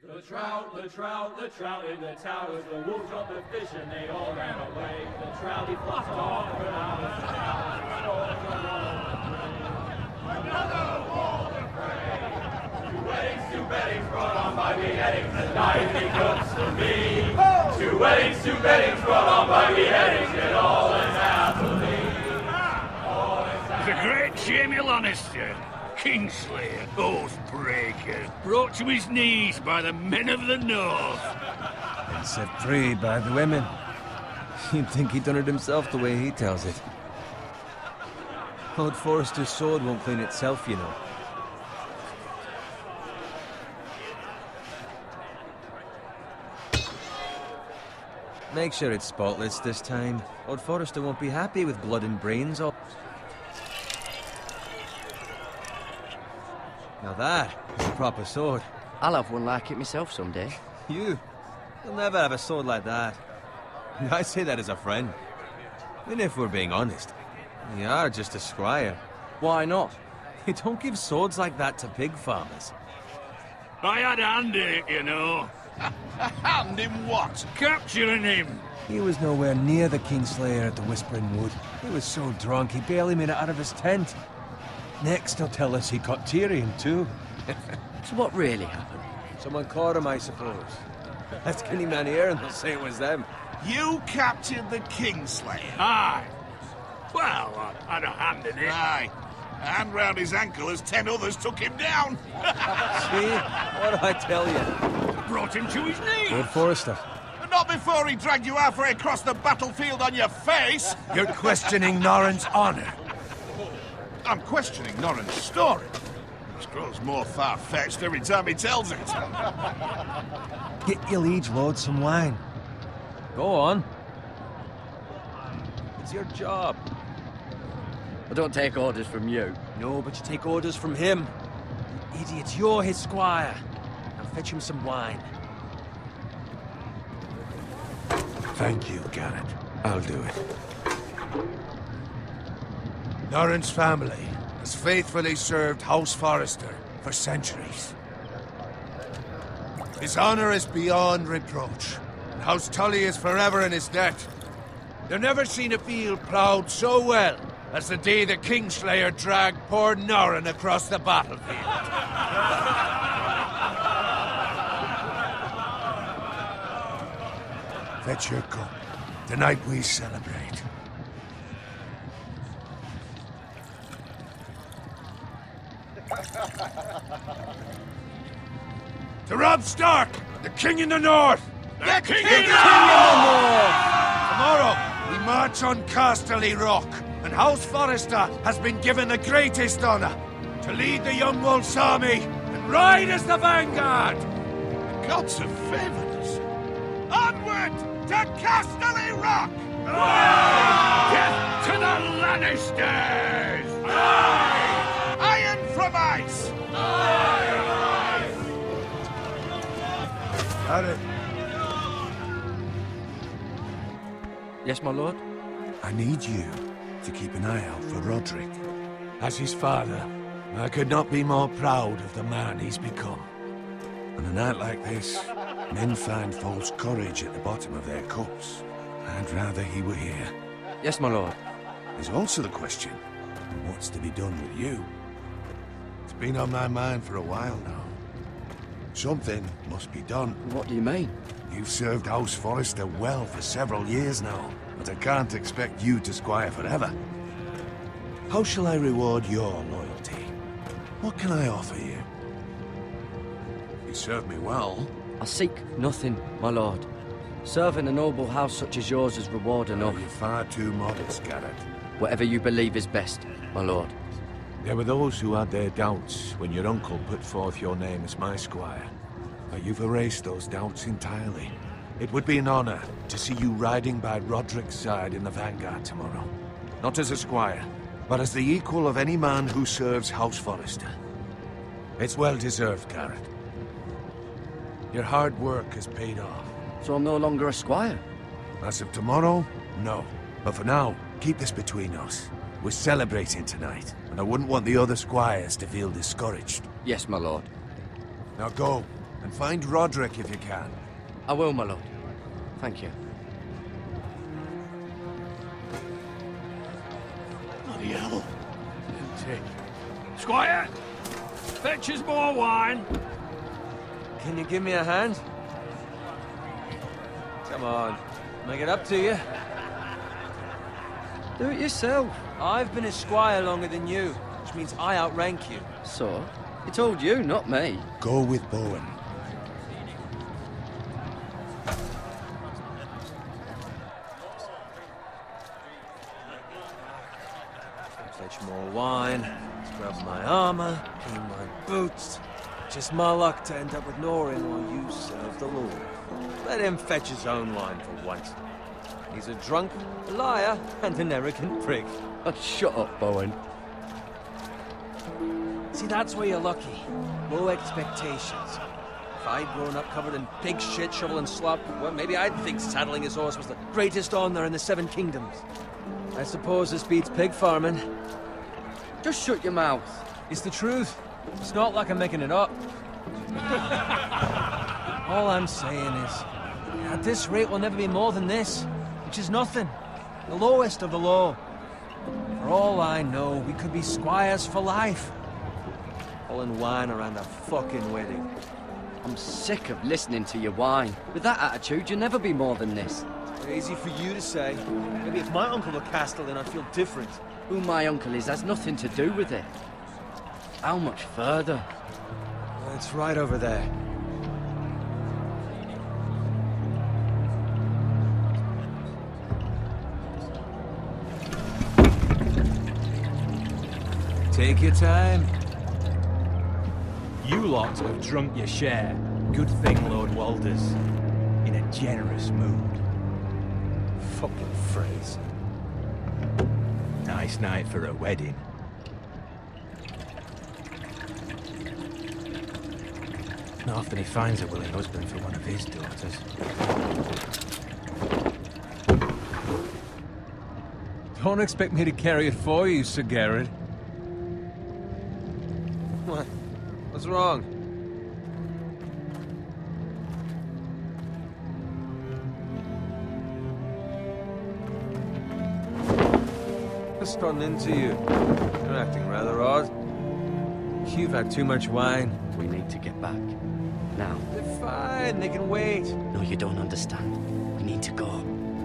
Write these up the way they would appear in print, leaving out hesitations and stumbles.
The trout in the towers, the wolves dropped the fish and they all ran away. The trout, he flopped off for hours. Another Walden prey. Two weddings brought on by beheadings, the night he cooks for me. Two weddings brought on by beheadings, it all ends happily. The great Jamie Lannister, Kingslayer, Oathbreaker, brought to his knees by the men of the North. And set free by the women. You'd think he'd done it himself the way he tells it. Old Forrester's sword won't clean itself, you know. Make sure it's spotless this time. Old Forrester won't be happy with blood and brains all... Now that is a proper sword. I'll have one like it myself someday. You'll never have a sword like that. I say that as a friend. And if we're being honest, you are just a squire. Why not? You don't give swords like that to pig farmers. I had a hand in it, you know. A hand in what? Capturing him. He was nowhere near the Kingslayer at the Whispering Wood. He was so drunk he barely made it out of his tent. Next he'll tell us he caught Tyrion too. So what really happened? Someone caught him, I suppose. Ask any man here and they'll say it was them. You captured the Kingslayer? Aye. Well, I had a hand in it. Aye. A hand round his ankle as 10 others took him down. See? What do I tell you? Brought him to his knees. Lord Forrester. Not before he dragged you halfway across the battlefield on your face. You're questioning Norrin's honor. I'm questioning Norrin's story. It grows more far-fetched every time he tells it. Get your liege lord some wine. Go on. It's your job. I don't take orders from you. No, but you take orders from him. You idiot, you're his squire. Now fetch him some wine. Thank you, Garrett. I'll do it. Norrin's family has faithfully served House Forrester for centuries. His honor is beyond reproach, and House Tully is forever in his debt. They've never seen a field ploughed so well as the day the Kingslayer dragged poor Norrin across the battlefield. Fetch your cup. Tonight we celebrate. To Robb Stark, the King in the North! The King in the North! Tomorrow, we march on Casterly Rock, and House Forrester has been given the greatest honor to lead the Young Wolf's army and ride as the vanguard! The gods have favored us. Onward to Casterly Rock! Death to the Lannisters! Aye! Iron from ice! Garrett, Yes, my lord? I need you to keep an eye out for Roderick. As his father, I could not be more proud of the man he's become. On a night like this, men find false courage at the bottom of their cups. I'd rather he were here. Yes, my lord. There's also the question, what's to be done with you? It's been on my mind for a while now. Something must be done. What do you mean? You've served House Forrester well for several years now, but I can't expect you to squire forever. How shall I reward your loyalty? What can I offer you? You serve me well. I seek nothing, my lord. Serving a noble house such as yours is reward enough. You're far too modest, Garrett. Whatever you believe is best, my lord. There were those who had their doubts when your uncle put forth your name as my squire. But you've erased those doubts entirely. It would be an honor to see you riding by Roderick's side in the vanguard tomorrow. Not as a squire, but as the equal of any man who serves House Forrester. It's well deserved, Garrett. Your hard work has paid off. So I'm no longer a squire? As of tomorrow, no. But for now, keep this between us. We're celebrating tonight, and I wouldn't want the other squires to feel discouraged. Yes, my lord. Now go, And find Roderick if you can. I will, my lord. Thank you. Bloody hell. Empty. Squire! Fetch us more wine. Can you give me a hand? Come on. Make it up to you. Do it yourself. I've been a squire longer than you, which means I outrank you. So? He told you, not me. Go with Bowen. Fetch more wine, scrub my armor, clean my boots. Just my luck to end up with Norin while you serve the Lord. Let him fetch his own wine for once. He's a drunk, a liar, and an arrogant prick. Oh, shut up, Bowen. See, that's where you're lucky. Low expectations. If I'd grown up covered in pig shit, shovel and slop, well, maybe I'd think saddling his horse was the greatest honor in the Seven Kingdoms. I suppose this beats pig farming. Just shut your mouth. It's the truth. It's not like I'm making it up. All I'm saying is, at this rate we'll never be more than this, which is nothing. The lowest of the low. For all I know, we could be squires for life. Pulling wine around a fucking wedding. I'm sick of listening to your whine. With that attitude, you'll never be more than this. Easy for you to say. Maybe if my uncle were Castellan, I'd feel different. Who my uncle is has nothing to do with it. How much further? It's right over there. Take your time. You lot have drunk your share. Good thing Lord Walder's in a generous mood. Fucking phrase. Nice night for a wedding. Not often he finds a willing husband for one of his daughters. Don't expect me to carry it for you, Sir Garrett. What? What's wrong? What's gotten into you? You're acting rather odd. You've had too much wine. We need to get back. Now. They're fine, they can wait. No, you don't understand. We need to go.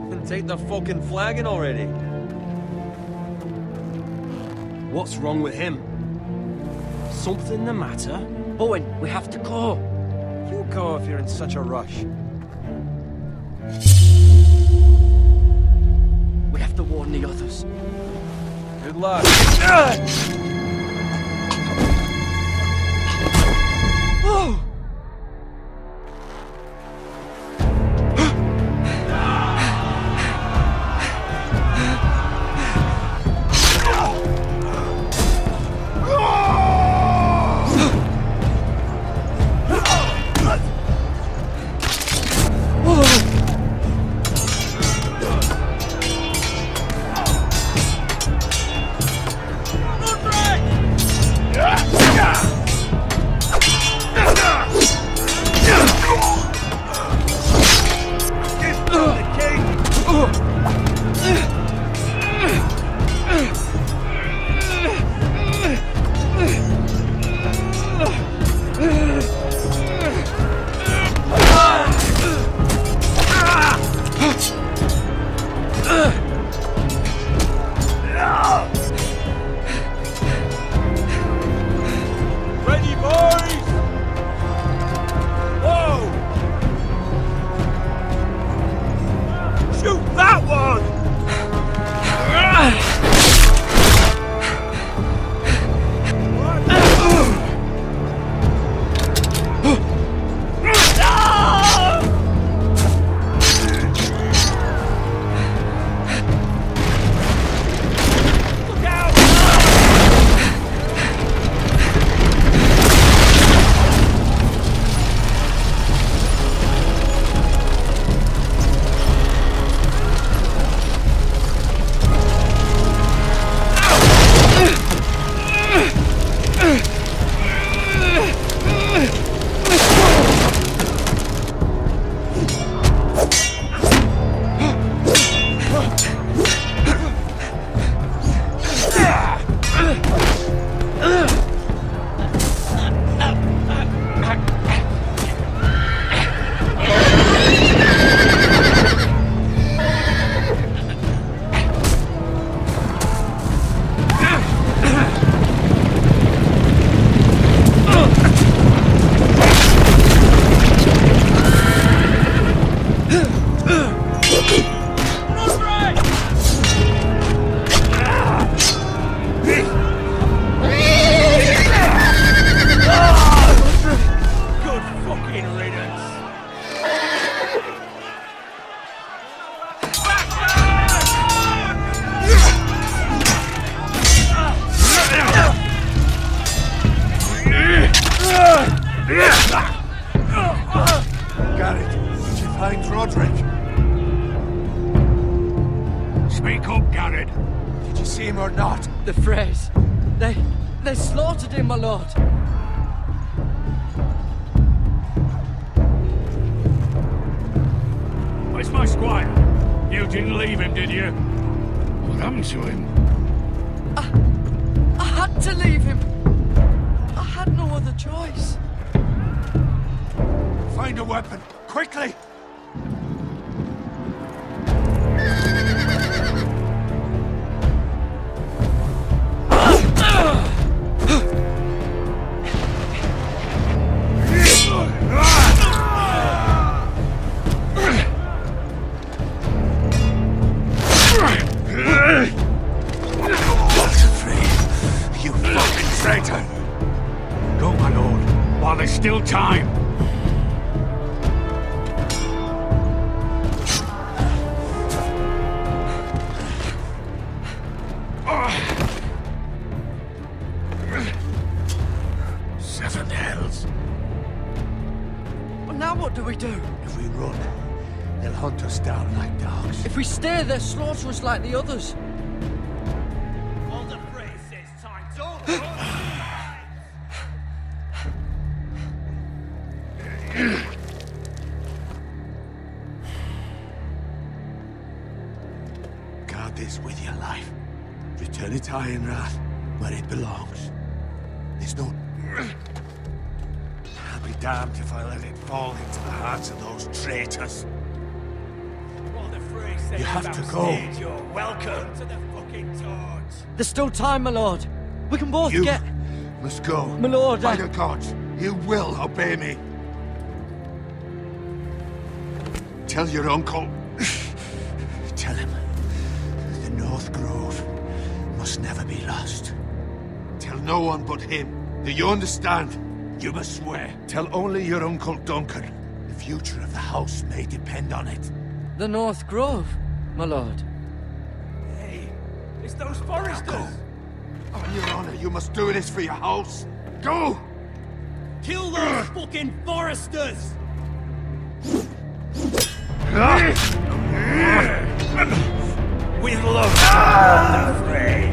Then take the fucking flagon already. What's wrong with him? Something the matter? Bowen, we have to go. You go if you're in such a rush. We have to warn the others. Good luck. Oh! Run, Garrett, did you find Roderick? Speak up, Garrett. Did you see him or not? The Freys. They slaughtered him, my lord. Where's my squire? You didn't leave him, did you? What happened to him? I had to leave him. I had no other choice. Find a weapon, quickly! You fucking traitor! Go, my lord, while there's still time. Seven hells. But now what do we do? If we run, they'll hunt us down like dogs. If we stay, they'll slaughter us like the others. All the phrases, time, don't Guard this with your life. Return it to Ironrath, where it belongs. There's no... I'll be damned if I let it fall into the hands of those traitors. You have to go. You're welcome to the fucking torch. There's still time, my lord. We can both You get... must go. My lord, By the gods, you will obey me. Tell your uncle. Tell him the North Grove must never be lost. Tell no one but him. Do you understand? You must swear. Tell only your Uncle Duncan. The future of the house may depend on it. The North Grove, my lord. Hey, it's those foresters. Go. On your honor, you must do this for your house. Go! Kill those fucking foresters. With love, the Frey.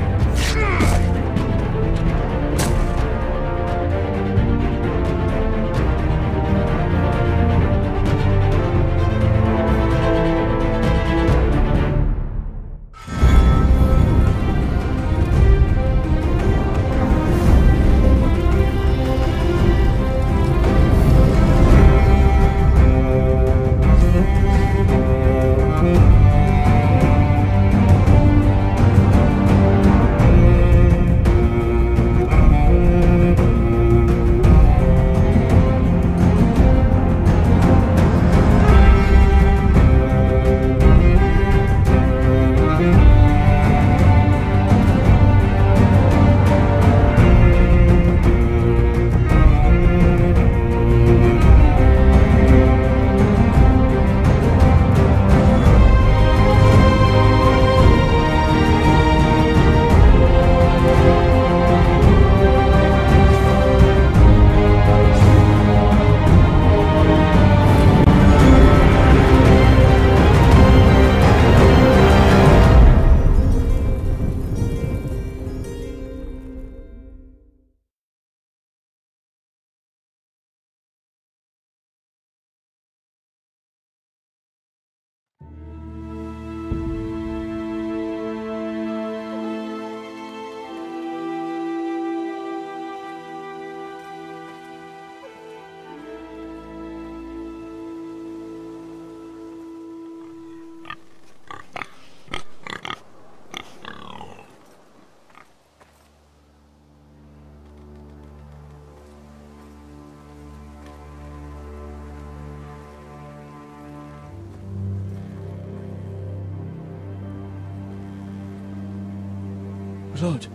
Lord.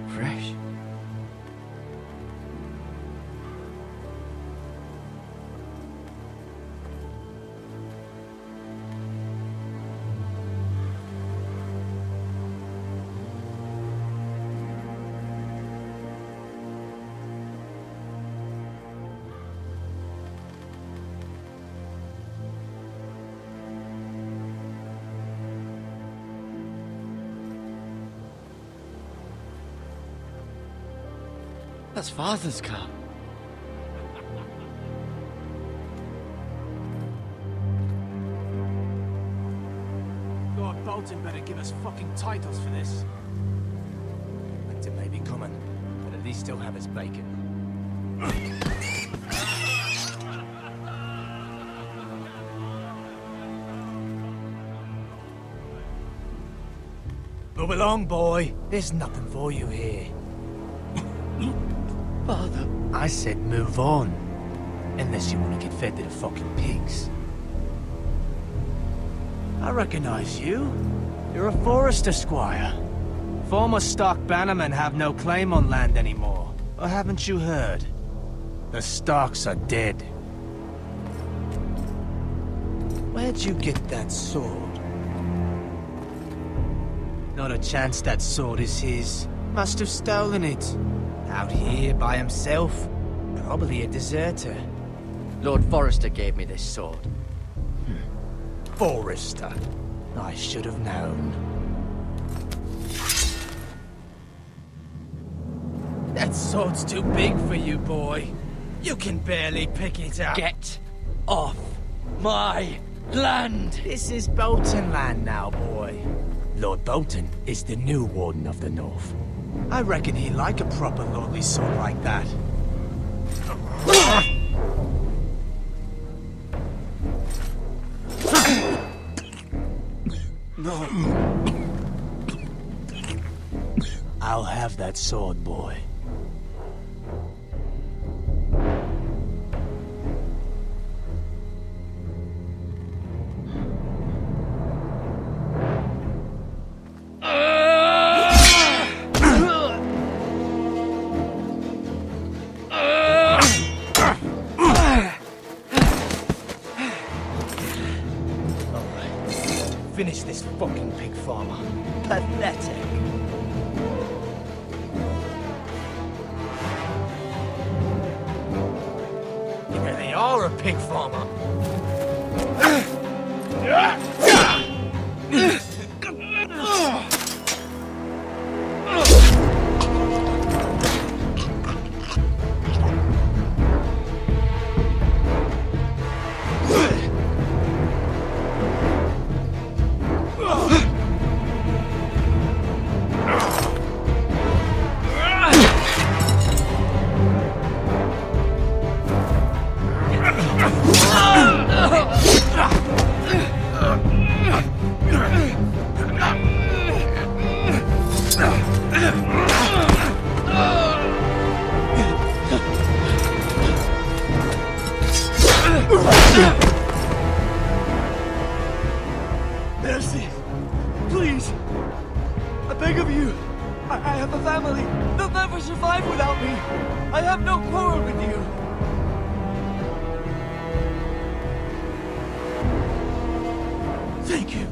Fresh. That's Father's car. Lord Bolton better give us fucking titles for this. Winter may be coming, but at least he'll have his bacon. Move along, boy. There's nothing for you here. Father. I said move on. Unless you want to get fed to the fucking pigs. I recognize you. You're a Forrester squire. Former stock bannermen have no claim on land anymore. Or haven't you heard? The Starks are dead. Where'd you get that sword? Not a chance that sword is his. Must have stolen it. Out here by himself. Probably a deserter. Lord Forrester gave me this sword. Forrester. I should have known. That sword's too big for you, boy. You can barely pick it up. Get off my land! This is Bolton land now, boy. Lord Bolton is the new Warden of the North. I reckon he'd like a proper lordly sword like that. No. I'll have that sword, boy. Finish this fucking pig farmer. Pathetic. You really are a pig farmer. Mercy! Please! I beg of you! I have a family! They'll never survive without me! I have no quarrel with you! Thank you!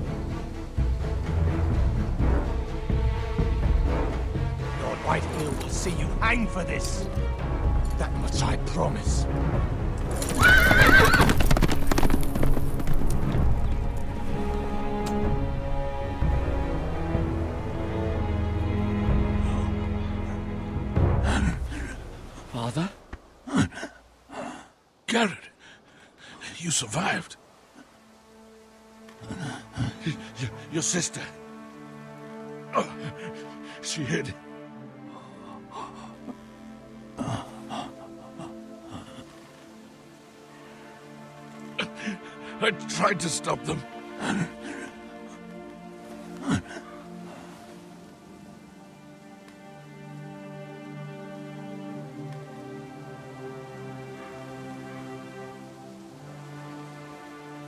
Lord Whitehill will see you hang for this! That much I promise. Father? Garrett, you survived. Your sister. Oh, she hid. I tried to stop them.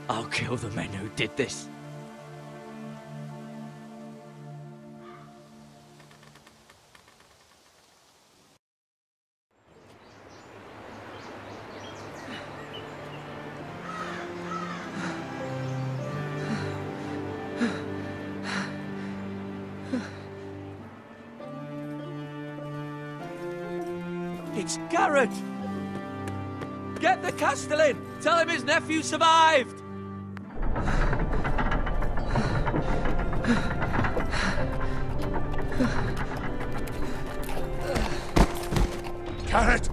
I'll kill the men who did this. It's Garrett! Get the Castellan! Tell him his nephew survived! Garrett!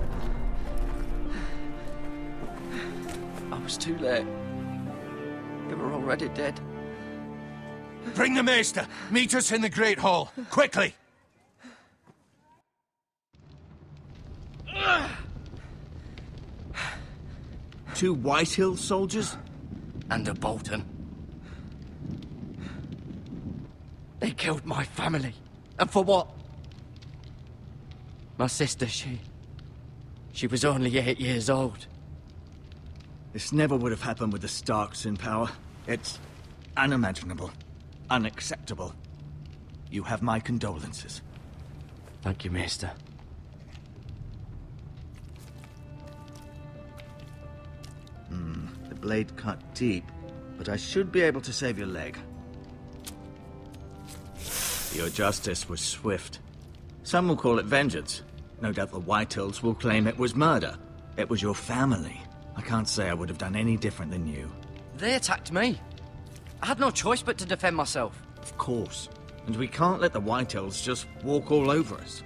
I was too late. They were already dead. Bring the maester! Meet us in the Great Hall! Quickly! Two Whitehill soldiers? And a Bolton. They killed my family. And for what? My sister, she was only 8 years old. This never would have happened with the Starks in power. It's unimaginable. Unacceptable. You have my condolences. Thank you, Maester. The blade cut deep, but I should be able to save your leg. Your justice was swift. Some will call it vengeance. No doubt the Whitehills will claim it was murder. It was your family. I can't say I would have done any different than you. They attacked me. I had no choice but to defend myself. Of course. And we can't let the Whitehills just walk all over us.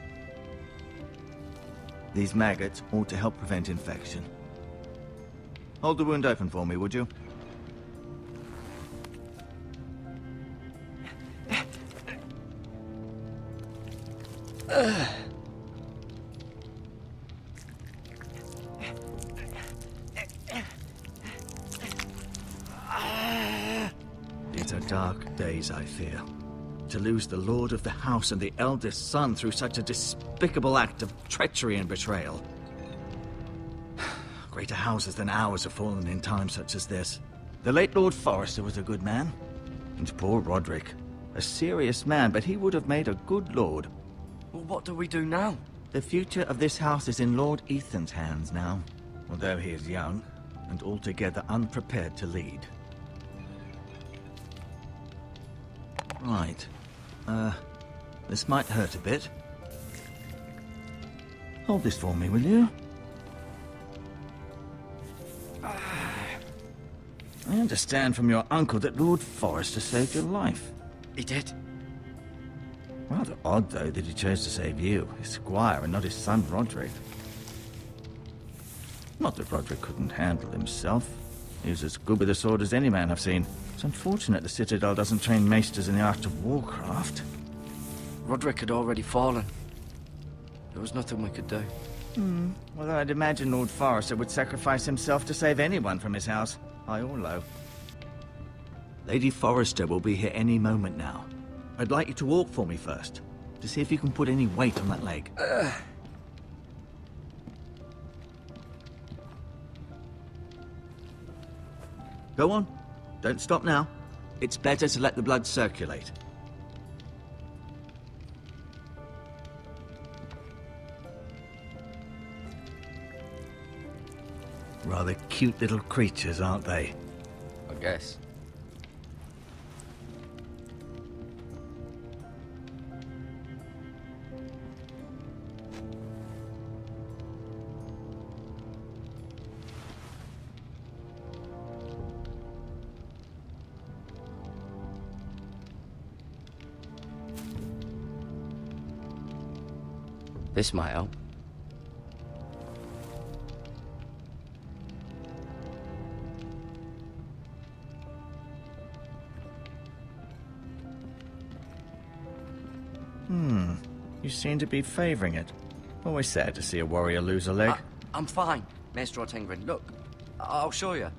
These maggots ought to help prevent infection. Hold the wound open for me, would you? These are dark days, I fear. To lose the lord of the house and the eldest son through such a despicable act of treachery and betrayal. Greater houses than ours have fallen in times such as this. The late Lord Forrester was a good man. And poor Roderick. A serious man, but he would have made a good lord. Well, what do we do now? The future of this house is in Lord Ethan's hands now. Although he is young, and altogether unprepared to lead. Right. This might hurt a bit. Hold this for me, will you? I understand from your uncle that Lord Forrester saved your life. He did. Rather odd, though, that he chose to save you, his squire, and not his son Roderick. Not that Roderick couldn't handle himself. He was as good with a sword as any man I've seen. It's unfortunate the Citadel doesn't train maesters in the art of warcraft. Roderick had already fallen. There was nothing we could do. Although I'd imagine Lord Forrester would sacrifice himself to save anyone from his house, high or low. Lady Forrester will be here any moment now. I'd like you to walk for me first, to see if you can put any weight on that leg. Go on. Don't stop now. It's better to let the blood circulate. Rather cute little creatures, aren't they? I guess. This might help. You seem to be favoring it. Always sad to see a warrior lose a leg. I'm fine, Maester Ortengrin. Look, I'll show you.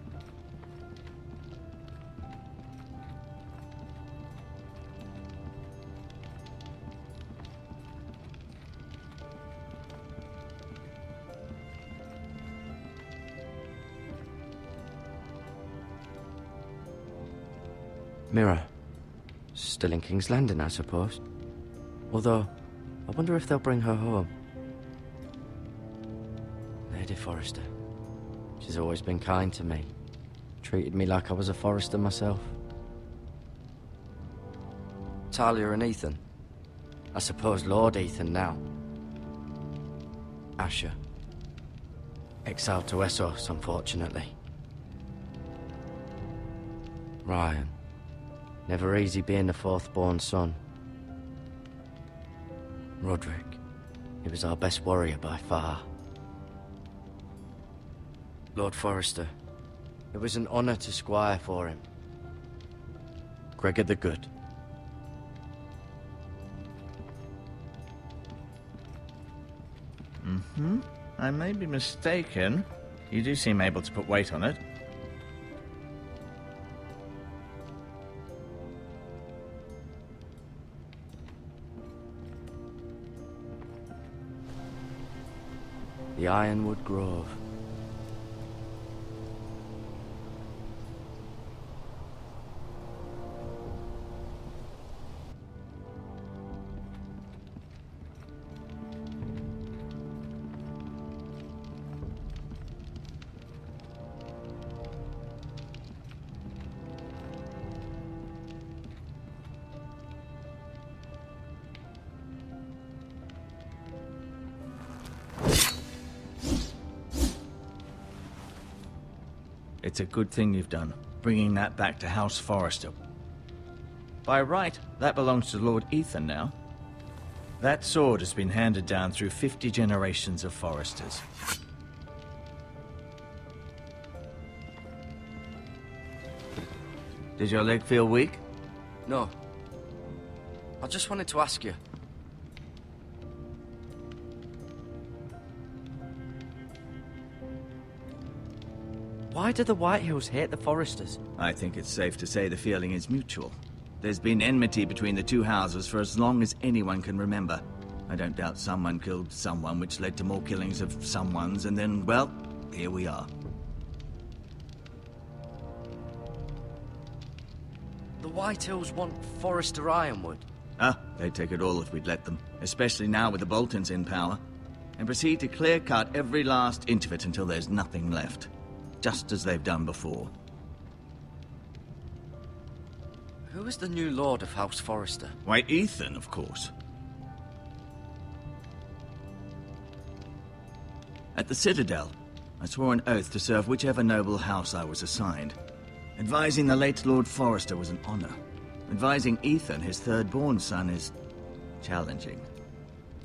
Mirror. Still in King's Landing, I suppose. Although, I wonder if they'll bring her home. Lady Forrester. She's always been kind to me. Treated me like I was a Forrester myself. Talia and Ethan. I suppose Lord Ethan now. Asher. Exiled to Essos, unfortunately. Ryan. Never easy being the fourth-born son. Roderick. He was our best warrior by far. Lord Forrester. It was an honor to squire for him. Gregor the Good. I may be mistaken. You do seem able to put weight on it. The Ironwood Grove. It's a good thing you've done, bringing that back to House Forrester. By right, that belongs to Lord Ethan now. That sword has been handed down through 50 generations of Forresters. Does your leg feel weak? No. I just wanted to ask you. Why do the Whitehills hate the Forresters? I think it's safe to say the feeling is mutual. There's been enmity between the two houses for as long as anyone can remember. I don't doubt someone killed someone, which led to more killings of someones, and then, well, here we are. The Whitehills want Forrester Ironwood. They'd take it all if we'd let them, especially now with the Boltons in power, and proceed to clear-cut every last inch of it until there's nothing left. Just as they've done before. Who is the new Lord of House Forrester? Why, Ethan, of course. At the Citadel, I swore an oath to serve whichever noble house I was assigned. Advising the late Lord Forrester was an honor. Advising Ethan, his third-born son, is challenging.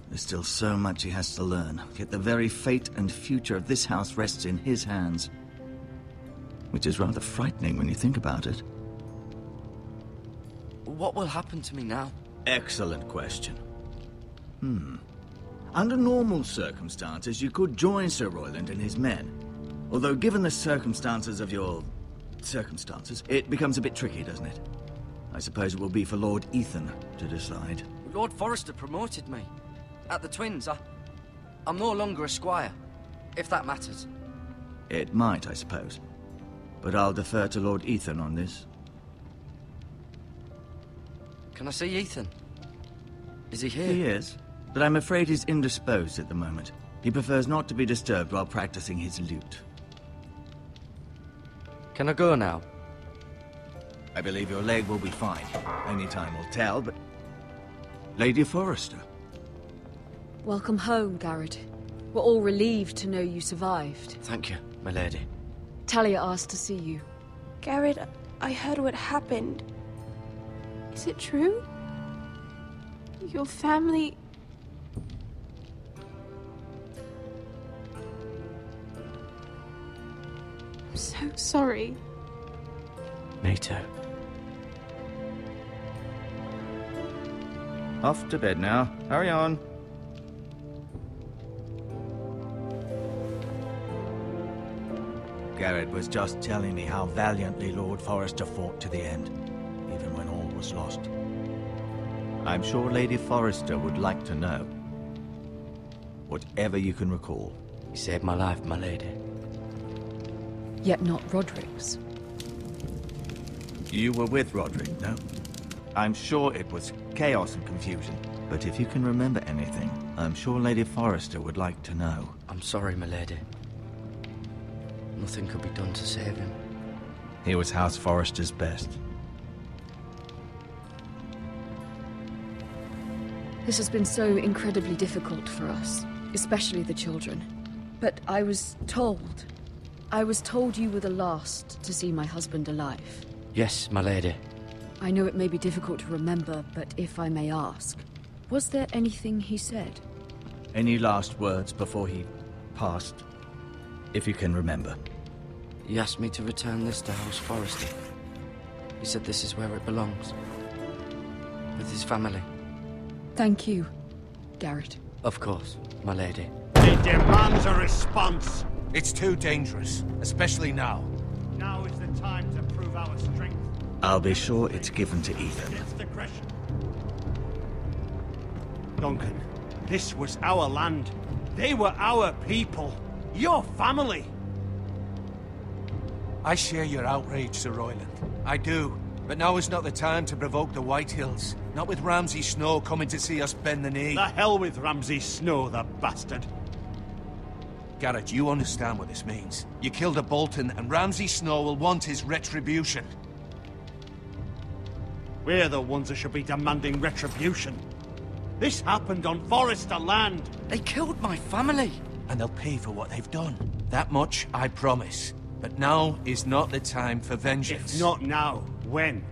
There's still so much he has to learn, yet the very fate and future of this house rests in his hands. Which is rather frightening when you think about it. What will happen to me now? Excellent question. Under normal circumstances, you could join Sir Royland and his men. Although given the circumstances of your... circumstances, it becomes a bit tricky, doesn't it? I suppose it will be for Lord Ethan to decide. Lord Forrester promoted me. At the Twins, I'm no longer a squire, if that matters. It might, I suppose. But I'll defer to Lord Ethan on this. Can I see Ethan? Is he here? He is, but I'm afraid he's indisposed at the moment. He prefers not to be disturbed while practicing his lute. Can I go now? I believe your leg will be fine. Only time will tell, but... Lady Forrester. Welcome home, Garrett. We're all relieved to know you survived. Thank you, my lady. Talia asked to see you. Garrett, I heard what happened. Is it true? Your family... I'm so sorry. Me too. Off to bed now. Hurry on. Garrett was just telling me how valiantly Lord Forrester fought to the end, even when all was lost. I'm sure Lady Forrester would like to know. Whatever you can recall. You saved my life, my lady. Yet not Roderick's. You were with Roderick, no? I'm sure it was chaos and confusion. But if you can remember anything, I'm sure Lady Forrester would like to know. I'm sorry, my lady. Nothing could be done to save him. He was House Forrester's best. This has been so incredibly difficult for us, especially the children. But I was told you were the last to see my husband alive. Yes, my lady. I know it may be difficult to remember, but if I may ask, was there anything he said? Any last words before he passed? If you can remember. He asked me to return this to House Forrester. He said this is where it belongs. With his family. Thank you, Garrett. Of course, my lady. It demands a response. It's too dangerous, especially now. Now is the time to prove our strength. I'll be sure it's given to Ethan. Against aggression. Duncan, this was our land. They were our people. Your family. I share your outrage, Sir Royland. I do. But now is not the time to provoke the White Hills. Not with Ramsay Snow coming to see us bend the knee. The hell with Ramsay Snow, the bastard. Garrett, you understand what this means. You killed a Bolton, and Ramsay Snow will want his retribution. We're the ones that should be demanding retribution. This happened on Forrester land. They killed my family. And they'll pay for what they've done. That much, I promise. But now is not the time for vengeance. If not now, when?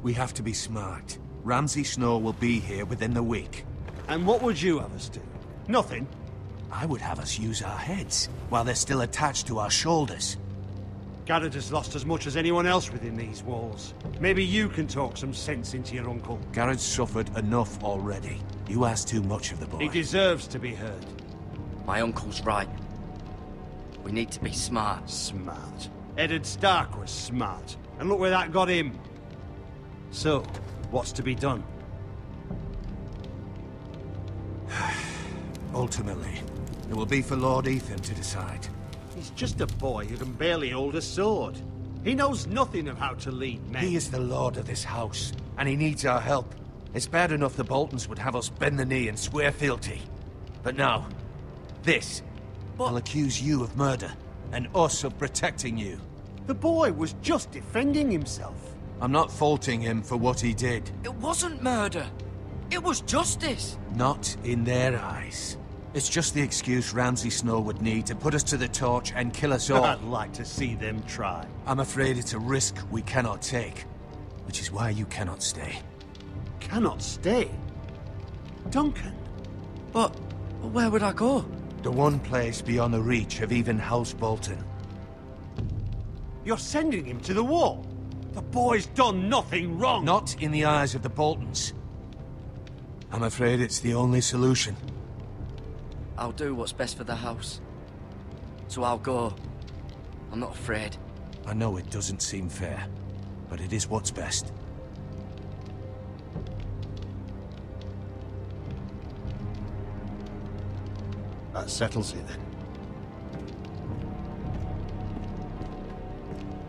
We have to be smart. Ramsay Snow will be here within the week. And what would you have us do? Nothing. I would have us use our heads, while they're still attached to our shoulders. Garrett has lost as much as anyone else within these walls. Maybe you can talk some sense into your uncle. Garrett's suffered enough already. You ask too much of the boy. He deserves to be heard. My uncle's right. We need to be smart. Smart. Eddard Stark was smart. And look where that got him. So, what's to be done? Ultimately, it will be for Lord Ethan to decide. He's just a boy who can barely hold a sword. He knows nothing of how to lead men. He is the lord of this house, and he needs our help. It's bad enough the Boltons would have us bend the knee and swear fealty. But now, this. I'll accuse you of murder, and us of protecting you. The boy was just defending himself. I'm not faulting him for what he did. It wasn't murder. It was justice. Not in their eyes. It's just the excuse Ramsay Snow would need to put us to the torch and kill us all. I'd like to see them try. I'm afraid it's a risk we cannot take, which is why you cannot stay. Cannot stay? Duncan? But where would I go? The one place beyond the reach of even House Bolton. You're sending him to the wall? The boy's done nothing wrong! Not in the eyes of the Boltons. I'm afraid it's the only solution. I'll do what's best for the house. So I'll go. I'm not afraid. I know it doesn't seem fair, but it is what's best. That settles it then.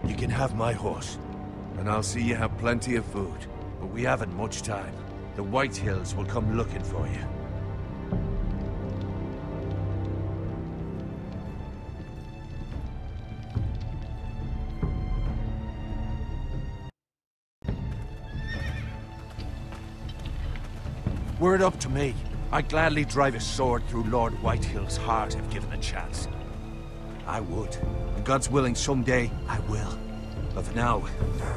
You can have my horse, and I'll see you have plenty of food. But we haven't much time. The White Hills will come looking for you. Were it up to me, I'd gladly drive a sword through Lord Whitehill's heart if given the chance. I would. And God's willing, someday I will. But for now,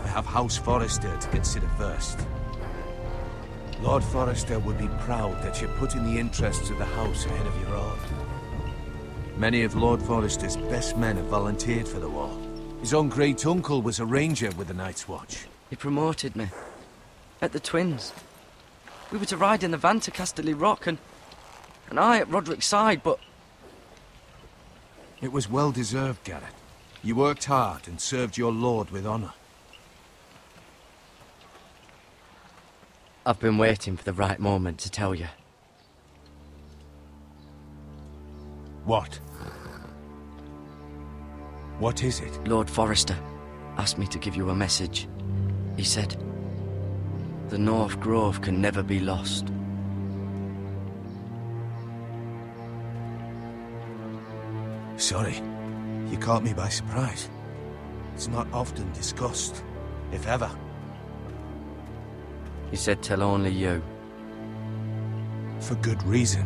I have House Forrester to consider first. Lord Forrester would be proud that you're putting the interests of the house ahead of your own. Many of Lord Forrester's best men have volunteered for the war. His own great uncle was a ranger with the Night's Watch. He promoted me. At the Twins. We were to ride in the van to Casterly Rock, and I at Roderick's side, but... It was well deserved, Garrett. You worked hard and served your lord with honor. I've been waiting for the right moment to tell you. What? What is it? Lord Forrester asked me to give you a message. He said, the North Grove can never be lost. Sorry, you caught me by surprise. It's not often discussed, if ever. He said tell only you. For good reason.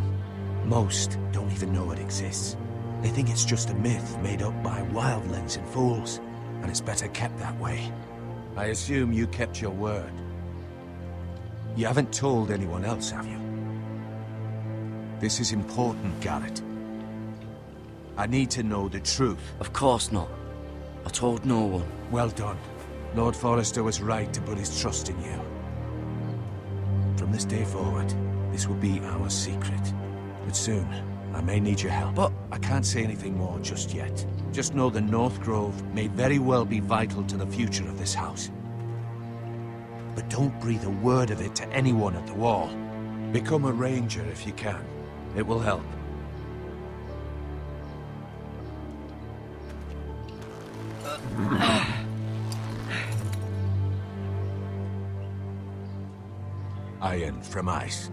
Most don't even know it exists. They think it's just a myth made up by wildlings and fools, and it's better kept that way. I assume you kept your word. You haven't told anyone else, have you? This is important, Garrett. I need to know the truth. Of course not. I told no one. Well done. Lord Forrester was right to put his trust in you. From this day forward, this will be our secret. But soon, I may need your help. But I can't say anything more just yet. Just know the North Grove may very well be vital to the future of this house. But don't breathe a word of it to anyone at the Wall. Become a ranger if you can. It will help. Iron from ice.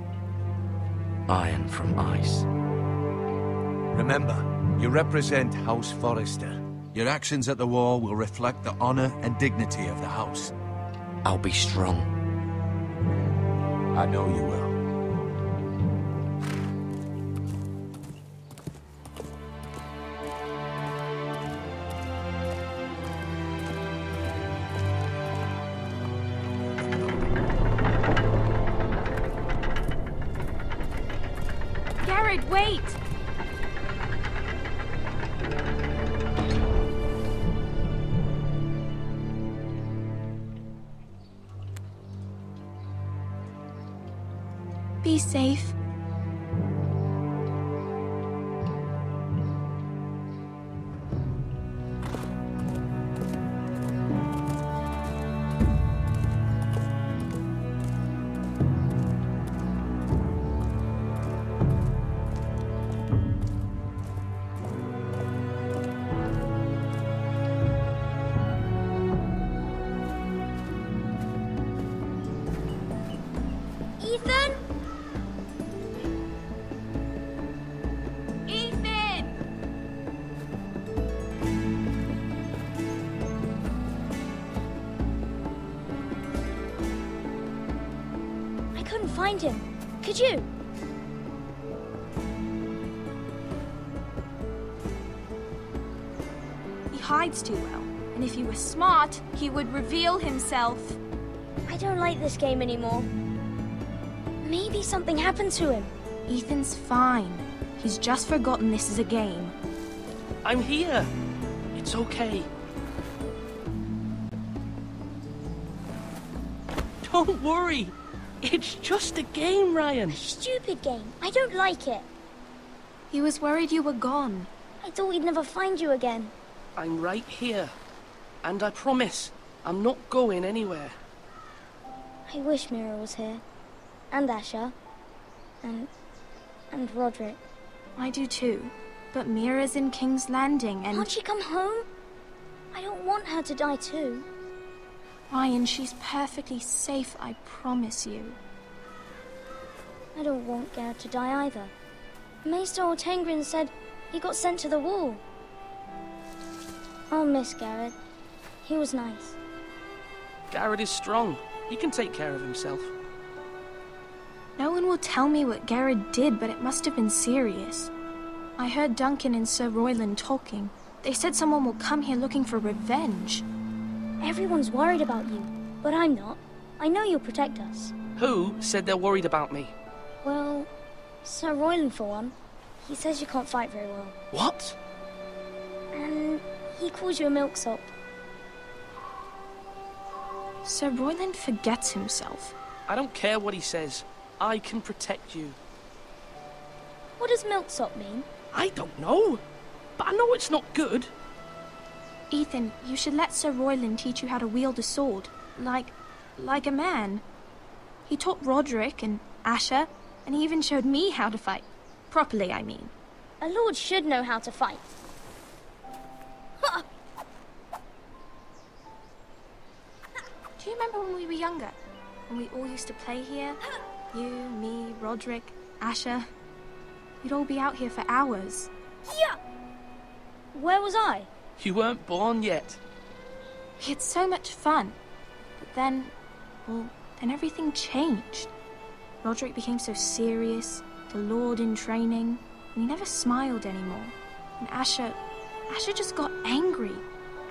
Iron from ice. Remember, you represent House Forrester. Your actions at the war will reflect the honor and dignity of the house. I'll be strong. I know you will. Garrett, wait! Be safe. Ethan? I couldn't find him. Could you? He hides too well, and if he were smart, he would reveal himself. I don't like this game anymore. Maybe something happened to him. Ethan's fine. He's just forgotten this is a game. I'm here. It's okay. Don't worry. It's just a game, Ryan. Stupid game. I don't like it. He was worried you were gone. I thought we'd never find you again. I'm right here. And I promise, I'm not going anywhere. I wish Mira was here. And Asher. And Roderick. I do too. But Mira's in King's Landing and... Can't she come home? I don't want her to die too. Ryan, she's perfectly safe, I promise you. I don't want Garrett to die either. Maester Ortengrin said he got sent to the wall. I'll miss Garrett. He was nice. Garrett is strong. He can take care of himself. No one will tell me what Garrett did, but it must have been serious. I heard Duncan and Sir Royland talking. They said someone will come here looking for revenge. Everyone's worried about you, but I'm not. I know you'll protect us. Who said they're worried about me? Well, Sir Royland for one. He says you can't fight very well. What? And he calls you a milksop. Sir Royland forgets himself. I don't care what he says. I can protect you. What does milksop mean? I don't know. But I know it's not good. Ethan, you should let Sir Royland teach you how to wield a sword. Like a man. He taught Roderick and Asher, and he even showed me how to fight. Properly, I mean. A lord should know how to fight. Do you remember when we were younger? When we all used to play here? You, me, Roderick, Asher. We'd all be out here for hours. Yeah! Where was I? You weren't born yet. We had so much fun. But then, then everything changed. Roderick became so serious, the Lord in training, and he never smiled anymore. And Asher just got angry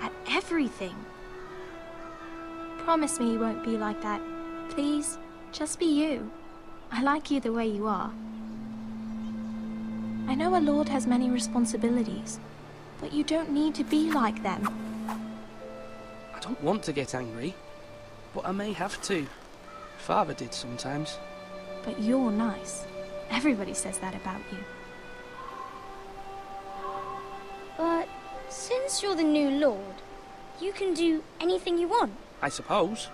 at everything. Promise me you won't be like that. Please, just be you. I like you the way you are. I know a lord has many responsibilities, but you don't need to be like them. don't want to get angry, but I may have to. Father did sometimes. But you're nice. Everybody says that about you. But since you're the new lord, you can do anything you want. I suppose.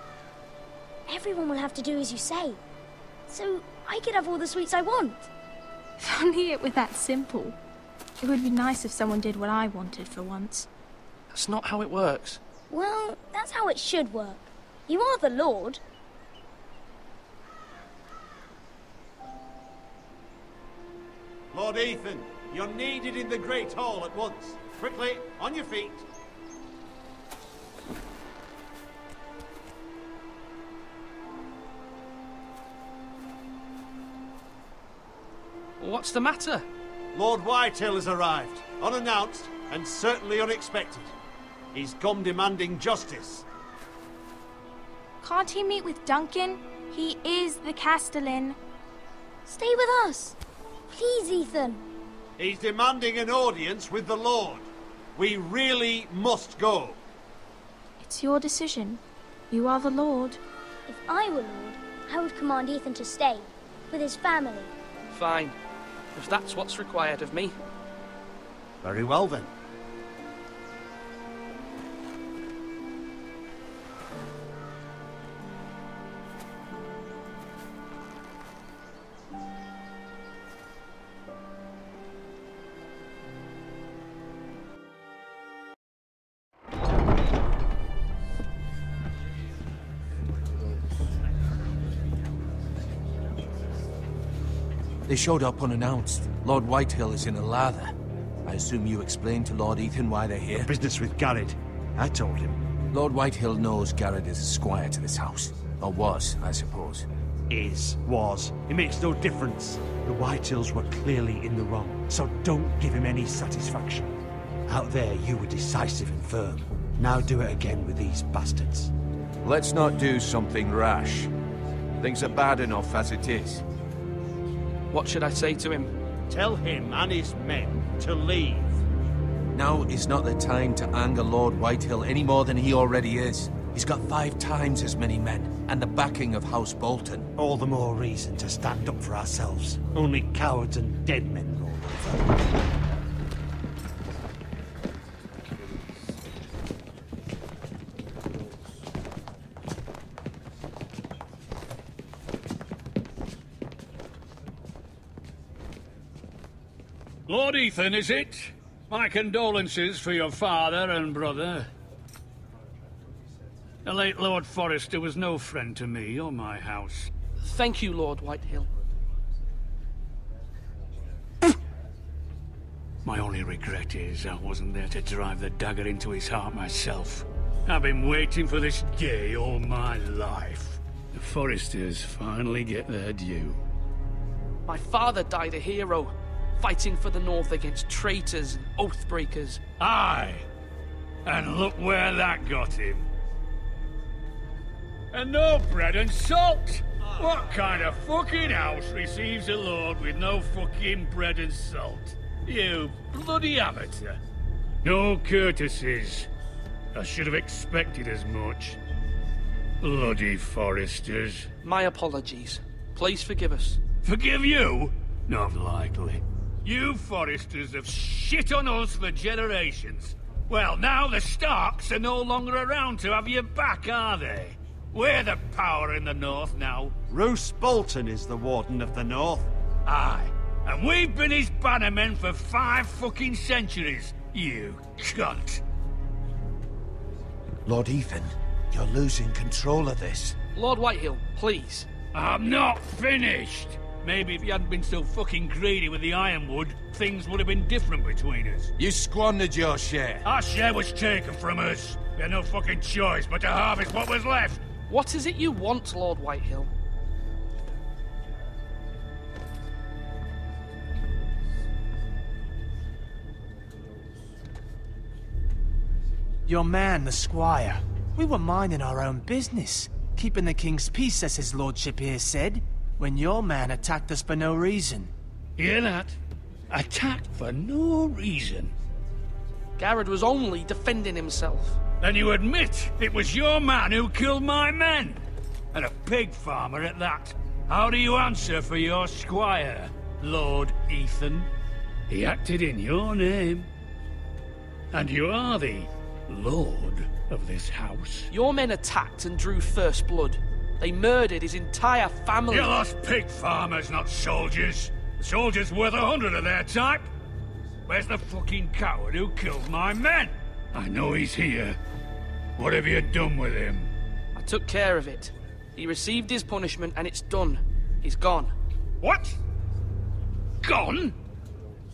Everyone will have to do as you say. So I could have all the sweets I want. If only it were that simple. It would be nice if someone did what I wanted for once. That's not how it works. Well, that's how it should work. You are the lord. Lord Ethan, you're needed in the Great Hall at once. Quickly, on your feet. What's the matter? Lord Whitehill has arrived, unannounced and certainly unexpected. He's come demanding justice. Can't he meet with Duncan? He is the Castellan. Stay with us. Please, Ethan. He's demanding an audience with the Lord. We really must go. It's your decision. You are the Lord. If I were lord, I would command Ethan to stay, with his family. Fine. If that's what's required of me. Very well then. They showed up unannounced. Lord Whitehill is in a lather. I assume you explained to Lord Ethan why they're here? Business with Garrett. I told him. Lord Whitehill knows Garrett is a squire to this house. Or was, I suppose. Was. It makes no difference. The Whitehills were clearly in the wrong, so don't give him any satisfaction. Out there, you were decisive and firm. Now do it again with these bastards. Let's not do something rash. Things are bad enough as it is. What should I say to him? Tell him and his men to leave. Now is not the time to anger Lord Whitehill any more than he already is. He's got 5 times as many men, and the backing of House Bolton. All the more reason to stand up for ourselves. Only cowards and dead men roll over. Lord Ethan, is it? My condolences for your father and brother. The late Lord Forrester was no friend to me or my house. Thank you, Lord Whitehill. My only regret is I wasn't there to drive the dagger into his heart myself. I've been waiting for this day all my life. The Forresters finally get their due. My father died a hero, fighting for the North against traitors and oath-breakers. Aye! And look where that got him. And no bread and salt! What kind of fucking house receives a lord with no fucking bread and salt? You bloody amateur. No courtesies. I should have expected as much. Bloody Forresters. My apologies. Please forgive us. Forgive you? Not likely. You Forresters have shit on us for generations. Well, now the Starks are no longer around to have you back, are they? We're the power in the North now. Roose Bolton is the Warden of the North. Aye. And we've been his bannermen for 5 fucking centuries, you cunt. Lord Ethan, you're losing control of this. Lord Whitehill, please. I'm not finished. Maybe if you hadn't been so fucking greedy with the ironwood, things would have been different between us. You squandered your share. Our share was taken from us. We had no fucking choice but to harvest what was left. What is it you want, Lord Whitehill? Your man, the squire. We were minding our own business, keeping the king's peace, as his lordship here said, when your man attacked us for no reason. Hear that? Attacked for no reason. Garrett was only defending himself. Then you admit it was your man who killed my men. And a pig farmer at that. How do you answer for your squire, Lord Ethan? He acted in your name. And you are the lord of this house. Your men attacked and drew first blood. They murdered his entire family. You lost pig farmers, not soldiers. The soldiers worth 100 of their type. Where's the fucking coward who killed my men? I know he's here. What have you done with him? I took care of it. He received his punishment and it's done. He's gone. What? Gone?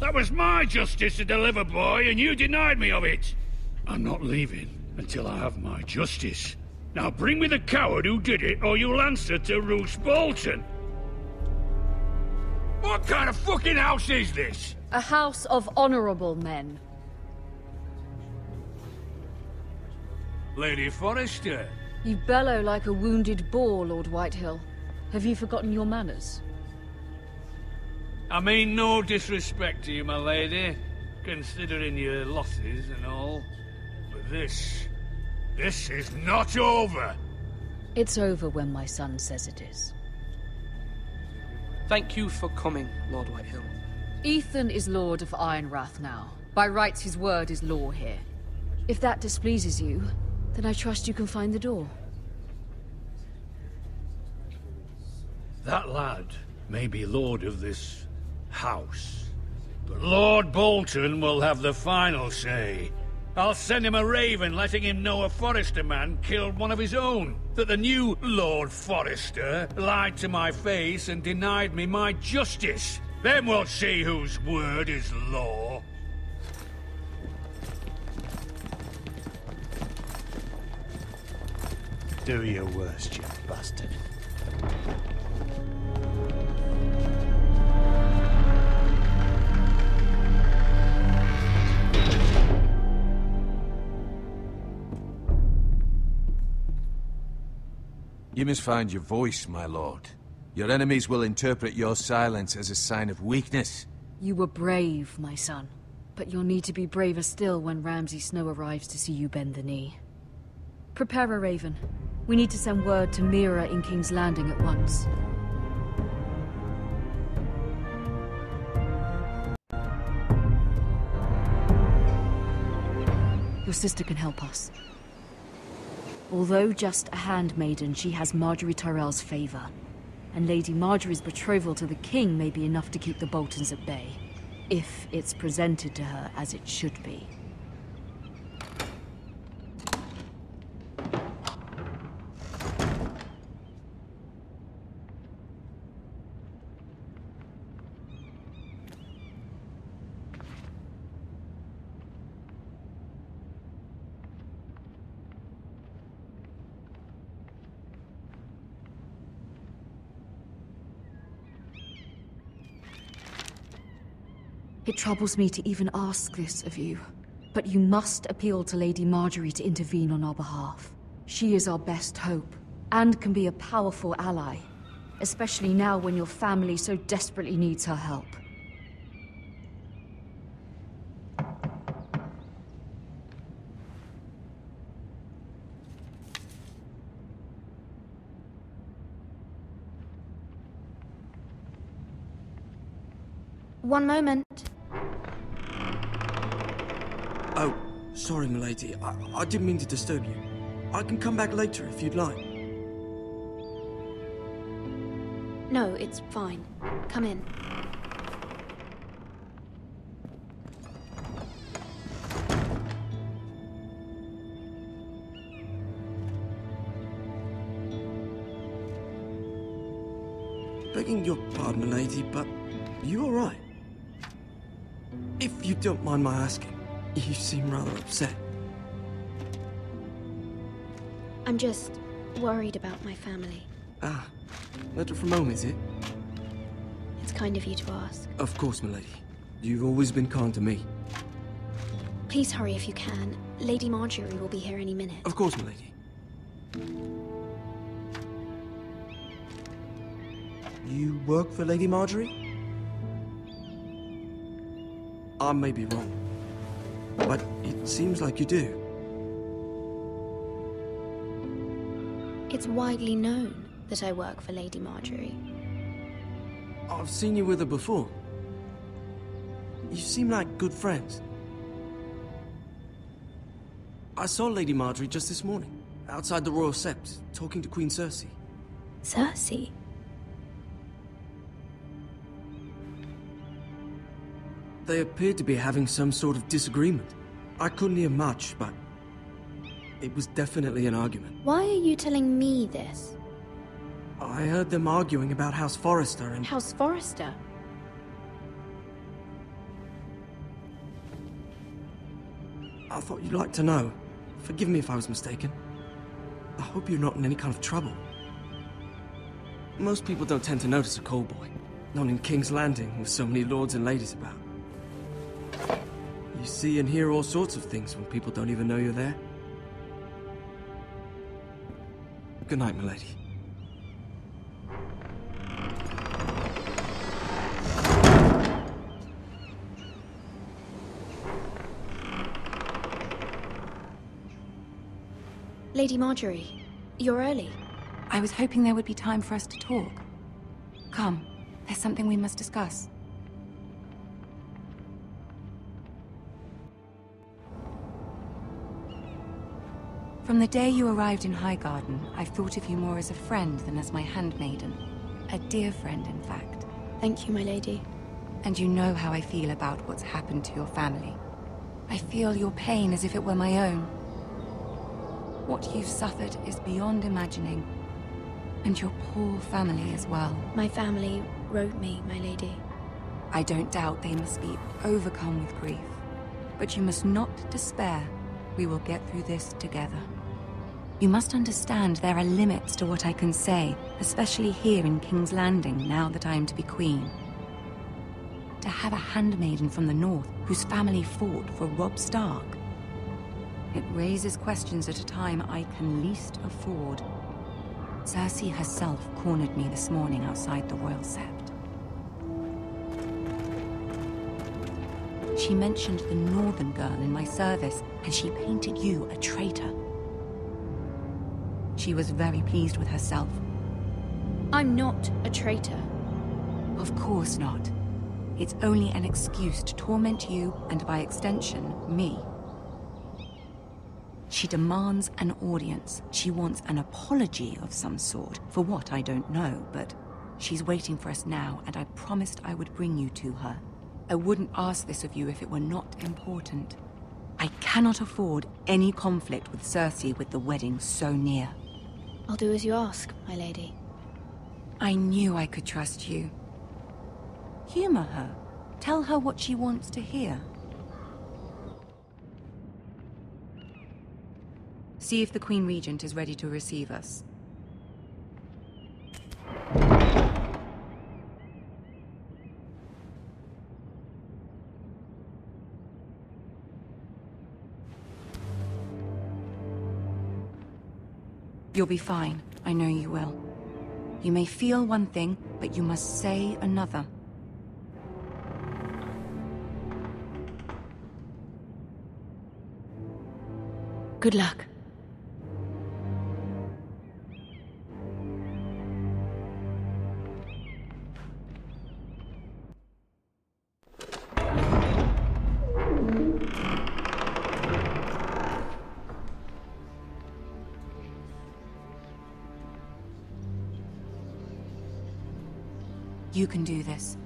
That was my justice to deliver, boy, and you denied me of it. I'm not leaving until I have my justice. Now bring me the coward who did it, or you'll answer to Roose Bolton. What kind of fucking house is this? A house of honorable men. Lady Forrester. You bellow like a wounded boar, Lord Whitehill. Have you forgotten your manners? I mean no disrespect to you, my lady, considering your losses and all. But this is not over. It's over when my son says it is. Thank you for coming, Lord Whitehill. Ethan is Lord of Ironrath now. By rights, his word is law here. If that displeases you, then I trust you can find the door. That lad may be lord of this house, but Lord Bolton will have the final say. I'll send him a raven letting him know a Forrester man killed one of his own. That the new Lord Forrester lied to my face and denied me my justice. Then we'll see whose word is law. Do your worst, you bastard. You must find your voice, my lord. Your enemies will interpret your silence as a sign of weakness. You were brave, my son. But you'll need to be braver still when Ramsay Snow arrives to see you bend the knee. Prepare a raven. We need to send word to Mira in King's Landing at once. Your sister can help us. Although just a handmaiden, she has Marjorie Tyrell's favor. And Lady Marjorie's betrothal to the king may be enough to keep the Boltons at bay. If it's presented to her as it should be. It troubles me to even ask this of you, but you must appeal to Lady Marjorie to intervene on our behalf. She is our best hope, and can be a powerful ally, especially now when your family so desperately needs her help. One moment. Oh, sorry, milady. I didn't mean to disturb you. I can come back later if you'd like. No, it's fine. Come in. Begging your pardon, milady, but you all right? If you don't mind my asking, you seem rather upset. I'm just worried about my family. Ah, letter from home, is it? It's kind of you to ask. Of course, milady. You've always been kind to me. Please hurry if you can. Lady Marjorie will be here any minute. Of course, milady. You work for Lady Marjorie? I may be wrong, but it seems like you do. It's widely known that I work for Lady Marjorie. I've seen you with her before. You seem like good friends. I saw Lady Marjorie just this morning, outside the Royal Sept, talking to Queen Cersei. Cersei? They appeared to be having some sort of disagreement. I couldn't hear much, but it was definitely an argument. Why are you telling me this? I heard them arguing about House Forrester and... House Forrester? I thought you'd like to know. Forgive me if I was mistaken. I hope you're not in any kind of trouble. Most people don't tend to notice a callboy. Not in King's Landing, with so many lords and ladies about. You see and hear all sorts of things when people don't even know you're there. Good night, milady. Lady Marjorie, you're early. I was hoping there would be time for us to talk. Come, there's something we must discuss. From the day you arrived in Highgarden, I've thought of you more as a friend than as my handmaiden. A dear friend, in fact. Thank you, my lady. And you know how I feel about what's happened to your family. I feel your pain as if it were my own. What you've suffered is beyond imagining. And your poor family as well. My family wrote me, my lady. I don't doubt they must be overcome with grief. But you must not despair. We will get through this together. You must understand there are limits to what I can say, especially here in King's Landing, now that I am to be queen. To have a handmaiden from the north whose family fought for Robb Stark. It raises questions at a time I can least afford. Cersei herself cornered me this morning outside the Royal Sept. She mentioned the northern girl in my service, and she painted you a traitor. She was very pleased with herself. I'm not a traitor. Of course not. It's only an excuse to torment you, and by extension, me. She demands an audience. She wants an apology of some sort, for what I don't know, but she's waiting for us now, and I promised I would bring you to her. I wouldn't ask this of you if it were not important. I cannot afford any conflict with Cersei with the wedding so near. I'll do as you ask, my lady. I knew I could trust you. Humor her. Tell her what she wants to hear. See if the Queen Regent is ready to receive us. You'll be fine. I know you will. You may feel one thing, but you must say another. Good luck. You can do this.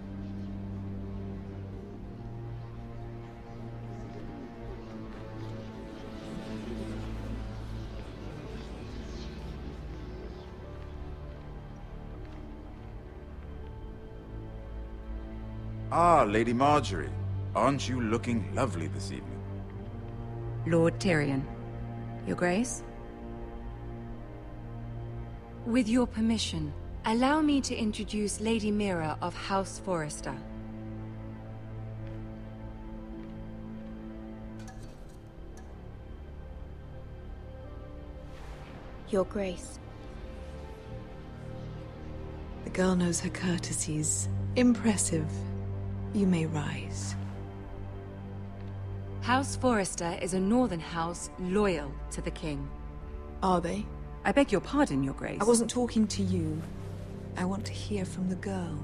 Ah, Lady Marjorie. Aren't you looking lovely this evening? Lord Tyrion. Your Grace? With your permission, allow me to introduce Lady Mira of House Forrester. Your Grace. The girl knows her courtesies. Impressive. You may rise. House Forrester is a northern house loyal to the king. Are they? I beg your pardon, Your Grace. I wasn't talking to you. I want to hear from the girl.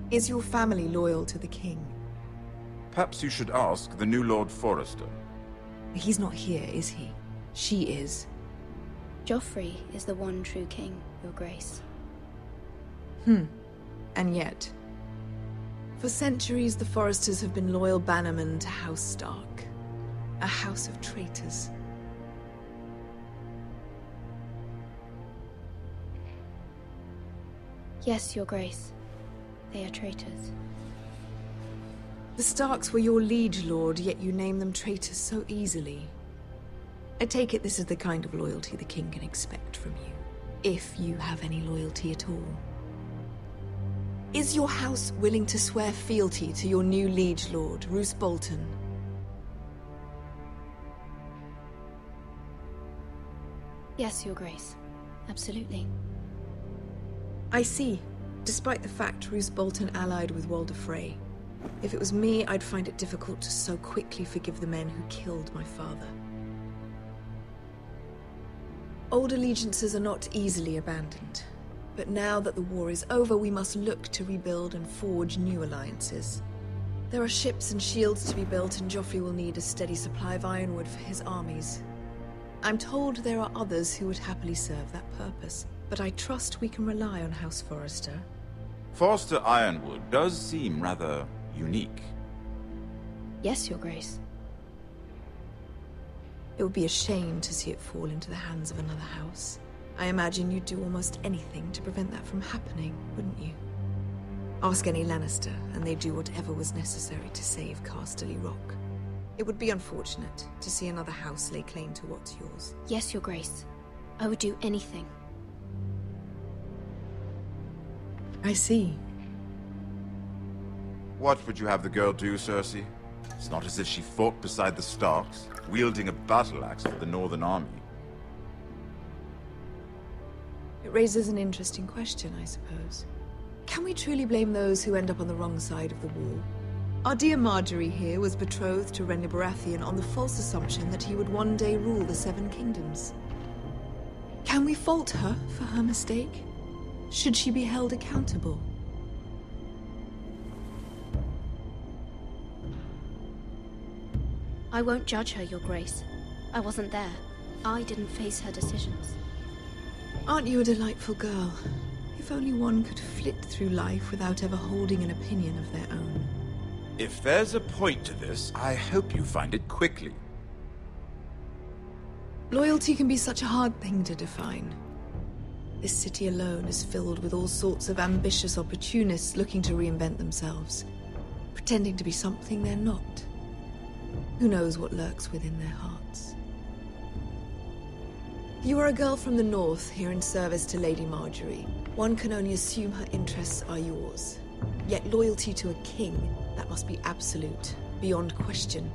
Is your family loyal to the king? Perhaps you should ask the new Lord Forrester. He's not here, is he? She is. Joffrey is the one true king, Your Grace. And yet, for centuries the Forresters have been loyal bannermen to House Stark. A house of traitors. Yes, Your Grace. They are traitors. The Starks were your liege lord, yet you name them traitors so easily. I take it this is the kind of loyalty the king can expect from you. If you have any loyalty at all. Is your house willing to swear fealty to your new liege lord, Roose Bolton? Yes, Your Grace. Absolutely. I see. Despite the fact Roose Bolton allied with Walder Frey. If it was me, I'd find it difficult to so quickly forgive the men who killed my father. Old allegiances are not easily abandoned. But now that the war is over, we must look to rebuild and forge new alliances. There are ships and shields to be built, and Joffrey will need a steady supply of ironwood for his armies. I'm told there are others who would happily serve that purpose, but I trust we can rely on House Forrester. Forrester Ironwood does seem rather unique. Yes, Your Grace. It would be a shame to see it fall into the hands of another house. I imagine you'd do almost anything to prevent that from happening, wouldn't you? Ask any Lannister, and they'd do whatever was necessary to save Casterly Rock. It would be unfortunate to see another house lay claim to what's yours. Yes, Your Grace. I would do anything. I see. What would you have the girl do, Cersei? It's not as if she fought beside the Starks, wielding a battle axe for the Northern Army. It raises an interesting question, I suppose. Can we truly blame those who end up on the wrong side of the war? Our dear Marjorie here was betrothed to Renly Baratheon on the false assumption that he would one day rule the Seven Kingdoms. Can we fault her for her mistake? Should she be held accountable? I won't judge her, Your Grace. I wasn't there. I didn't face her decisions. Aren't you a delightful girl? If only one could flit through life without ever holding an opinion of their own. If there's a point to this, I hope you find it quickly. Loyalty can be such a hard thing to define. This city alone is filled with all sorts of ambitious opportunists looking to reinvent themselves, pretending to be something they're not. Who knows what lurks within their hearts? You are a girl from the north, here in service to Lady Marjorie. One can only assume her interests are yours. Yet loyalty to a king, that must be absolute, beyond question.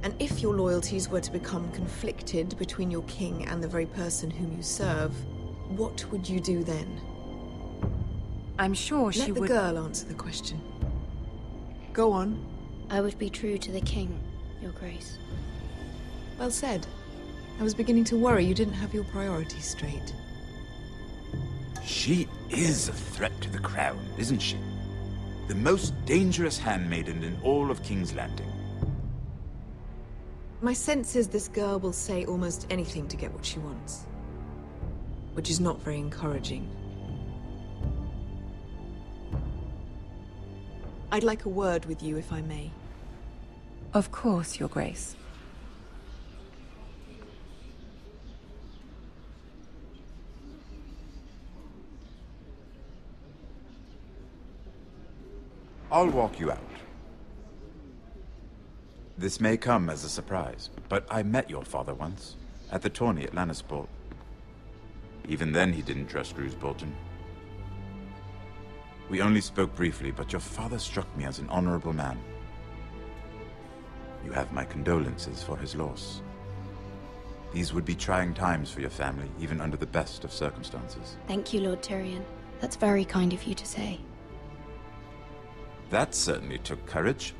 And if your loyalties were to become conflicted between your king and the very person whom you serve, what would you do then? I'm sure she would... Let the girl answer the question. Go on. I would be true to the king, Your Grace. Well said. I was beginning to worry you didn't have your priorities straight. She is a threat to the crown, isn't she? The most dangerous handmaiden in all of King's Landing. My sense is this girl will say almost anything to get what she wants. Which is not very encouraging. I'd like a word with you, if I may. Of course, Your Grace. I'll walk you out. This may come as a surprise, but I met your father once, at the tourney at Lannisport. Even then he didn't trust Roose Bolton. We only spoke briefly, but your father struck me as an honorable man. You have my condolences for his loss. These would be trying times for your family, even under the best of circumstances. Thank you, Lord Tyrion. That's very kind of you to say. That certainly took courage.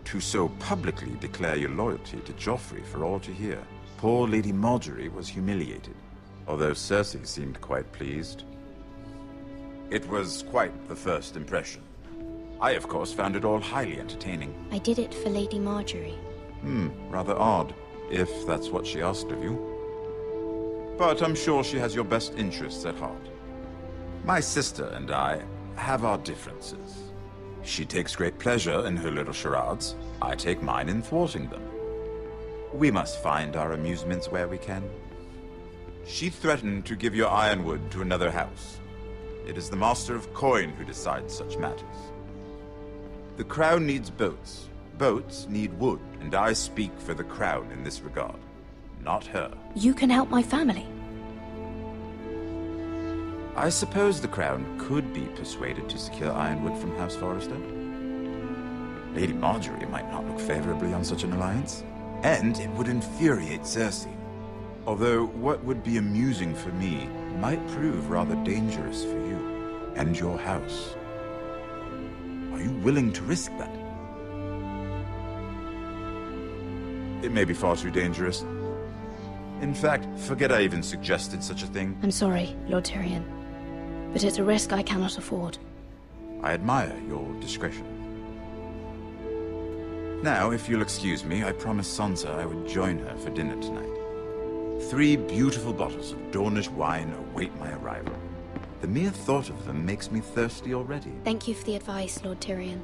To so publicly declare your loyalty to Joffrey for all to hear. Poor Lady Marjorie was humiliated, although Cersei seemed quite pleased. It was quite the first impression. I, of course, found it all highly entertaining. I did it for Lady Marjorie. Rather odd, if that's what she asked of you. But I'm sure she has your best interests at heart. My sister and I have our differences. She takes great pleasure in her little charades. I take mine in thwarting them. We must find our amusements where we can. She threatened to give your ironwood to another house. It is the Master of Coin who decides such matters. The Crown needs boats. Boats need wood, and I speak for the Crown in this regard, not her. You can help my family. I suppose the Crown could be persuaded to secure ironwood from House Forrester. Lady Marjorie might not look favorably on such an alliance, and it would infuriate Cersei. Although what would be amusing for me might prove rather dangerous for you and your house. Are you willing to risk that? It may be far too dangerous. In fact, forget I even suggested such a thing. I'm sorry, Lord Tyrion, but it's a risk I cannot afford. I admire your discretion. Now, if you'll excuse me, I promised Sansa I would join her for dinner tonight. 3 beautiful bottles of Dornish wine await my arrival. The mere thought of them makes me thirsty already. Thank you for the advice, Lord Tyrion.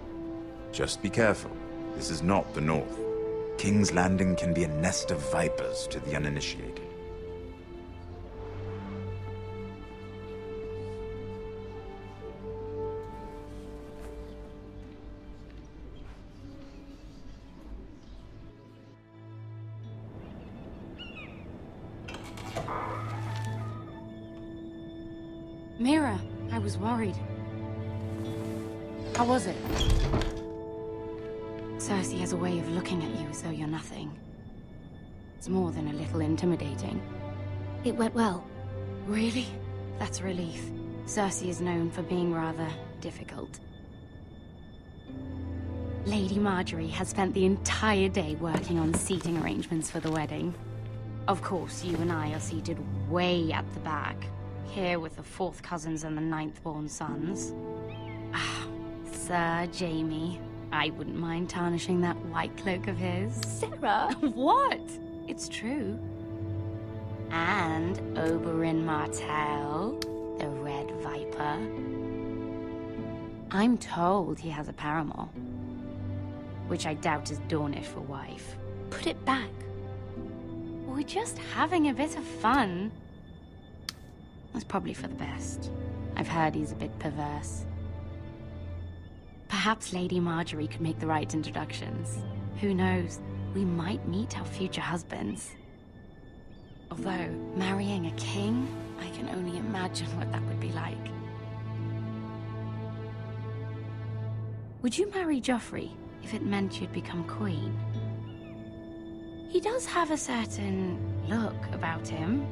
Just be careful. This is not the North. King's Landing can be a nest of vipers to the uninitiated. Mira, I was worried. How was it? Cersei has a way of looking at you as though you're nothing. It's more than a little intimidating. It went well. Really? That's a relief. Cersei is known for being rather difficult. Lady Marjorie has spent the entire day working on seating arrangements for the wedding. Of course, you and I are seated way at the back. Here with the 4th cousins and the 9th-born sons. Ah, Sir Jaime. I wouldn't mind tarnishing that white cloak of his. Sarah! What? It's true. And Oberyn Martell, the Red Viper. I'm told he has a paramour. Which I doubt is Dornish for wife. Put it back. We're just having a bit of fun. That's probably for the best. I've heard he's a bit perverse. Perhaps Lady Marjorie could make the right introductions. Who knows? We might meet our future husbands. Although, marrying a king, I can only imagine what that would be like. Would you marry Joffrey if it meant you'd become queen? He does have a certain look about him.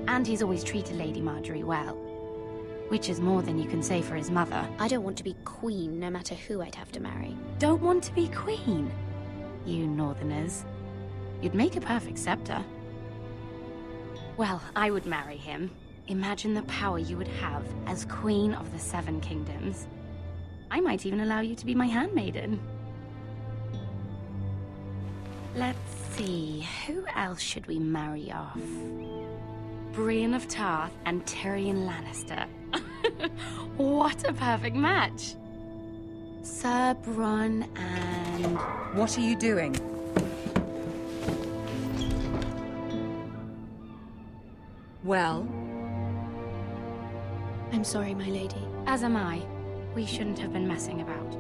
And he's always treated Lady Marjorie well. Which is more than you can say for his mother. I don't want to be queen, no matter who I'd have to marry. Don't want to be queen? You northerners. You'd make a perfect scepter. Well, I would marry him. Imagine the power you would have as Queen of the 7 Kingdoms. I might even allow you to be my handmaiden. Let's see, who else should we marry off? Brienne of Tarth and Tyrion Lannister. What a perfect match! Sir Bronn and... What are you doing? Well? I'm sorry, my lady. As am I. We shouldn't have been messing about.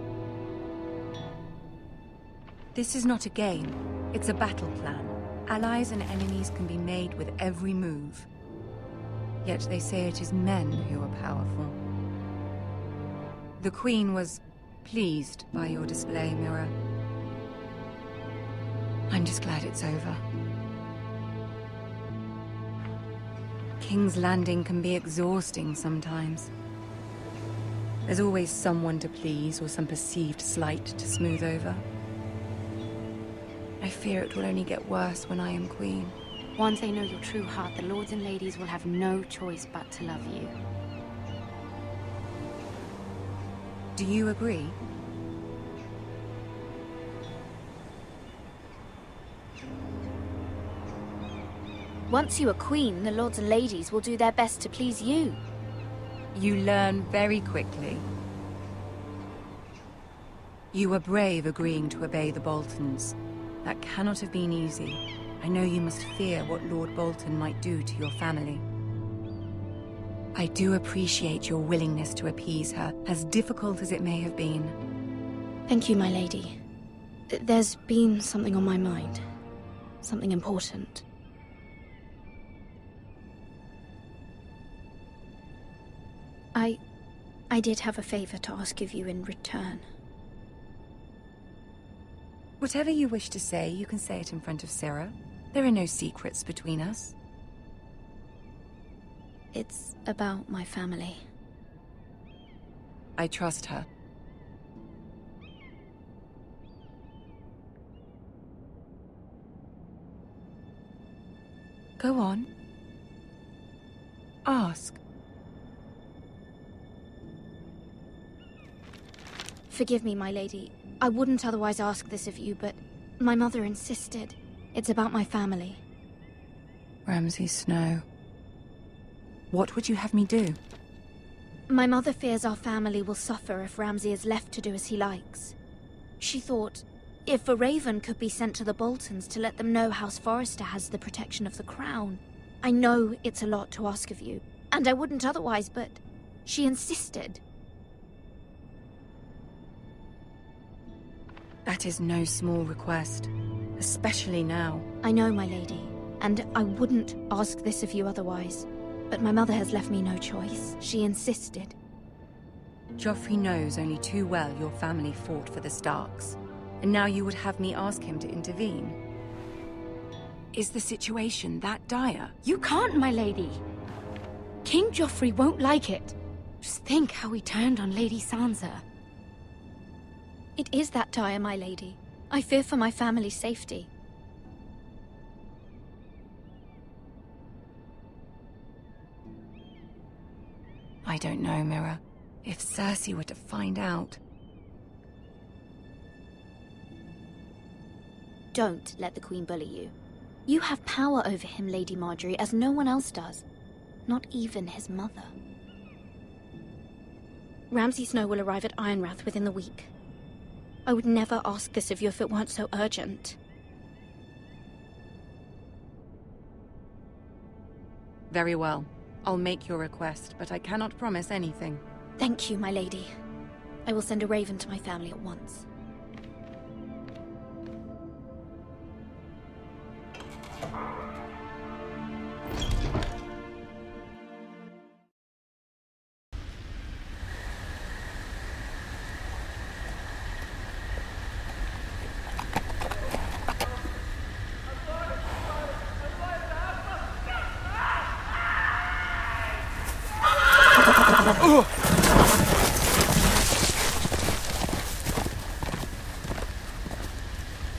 This is not a game. It's a battle plan. Allies and enemies can be made with every move. Yet they say it is men who are powerful. The Queen was pleased by your display, Mira. I'm just glad it's over. King's Landing can be exhausting sometimes. There's always someone to please or some perceived slight to smooth over. I fear it will only get worse when I am Queen. Once they know your true heart, the lords and ladies will have no choice but to love you. Do you agree? Once you are queen, the lords and ladies will do their best to please you. You learn very quickly. You were brave agreeing to obey the Boltons. That cannot have been easy. I know you must fear what Lord Bolton might do to your family. I do appreciate your willingness to appease her, as difficult as it may have been. Thank you, my lady. There's been something on my mind. Something important. I did have a favor to ask of you in return. Whatever you wish to say, you can say it in front of Sarah. There are no secrets between us. It's about my family. I trust her. Go on. Ask. Forgive me, my lady. I wouldn't otherwise ask this of you, but my mother insisted. It's about my family. Ramsay Snow. What would you have me do? My mother fears our family will suffer if Ramsay is left to do as he likes. She thought, if a raven could be sent to the Boltons to let them know House Forrester has the protection of the crown. I know it's a lot to ask of you, and I wouldn't otherwise, but she insisted. That is no small request, especially now. I know, my lady, and I wouldn't ask this of you otherwise. But my mother has left me no choice. She insisted. Joffrey knows only too well your family fought for the Starks, and now you would have me ask him to intervene. Is the situation that dire? You can't, my lady. King Joffrey won't like it. Just think how he turned on Lady Sansa. It is that dire, my lady. I fear for my family's safety. I don't know, Mira. If Cersei were to find out... Don't let the Queen bully you. You have power over him, Lady Marjorie, as no one else does. Not even his mother. Ramsay Snow will arrive at Ironrath within the week. I would never ask this of you if it weren't so urgent. Very well. I'll make your request, but I cannot promise anything. Thank you, my lady. I will send a raven to my family at once.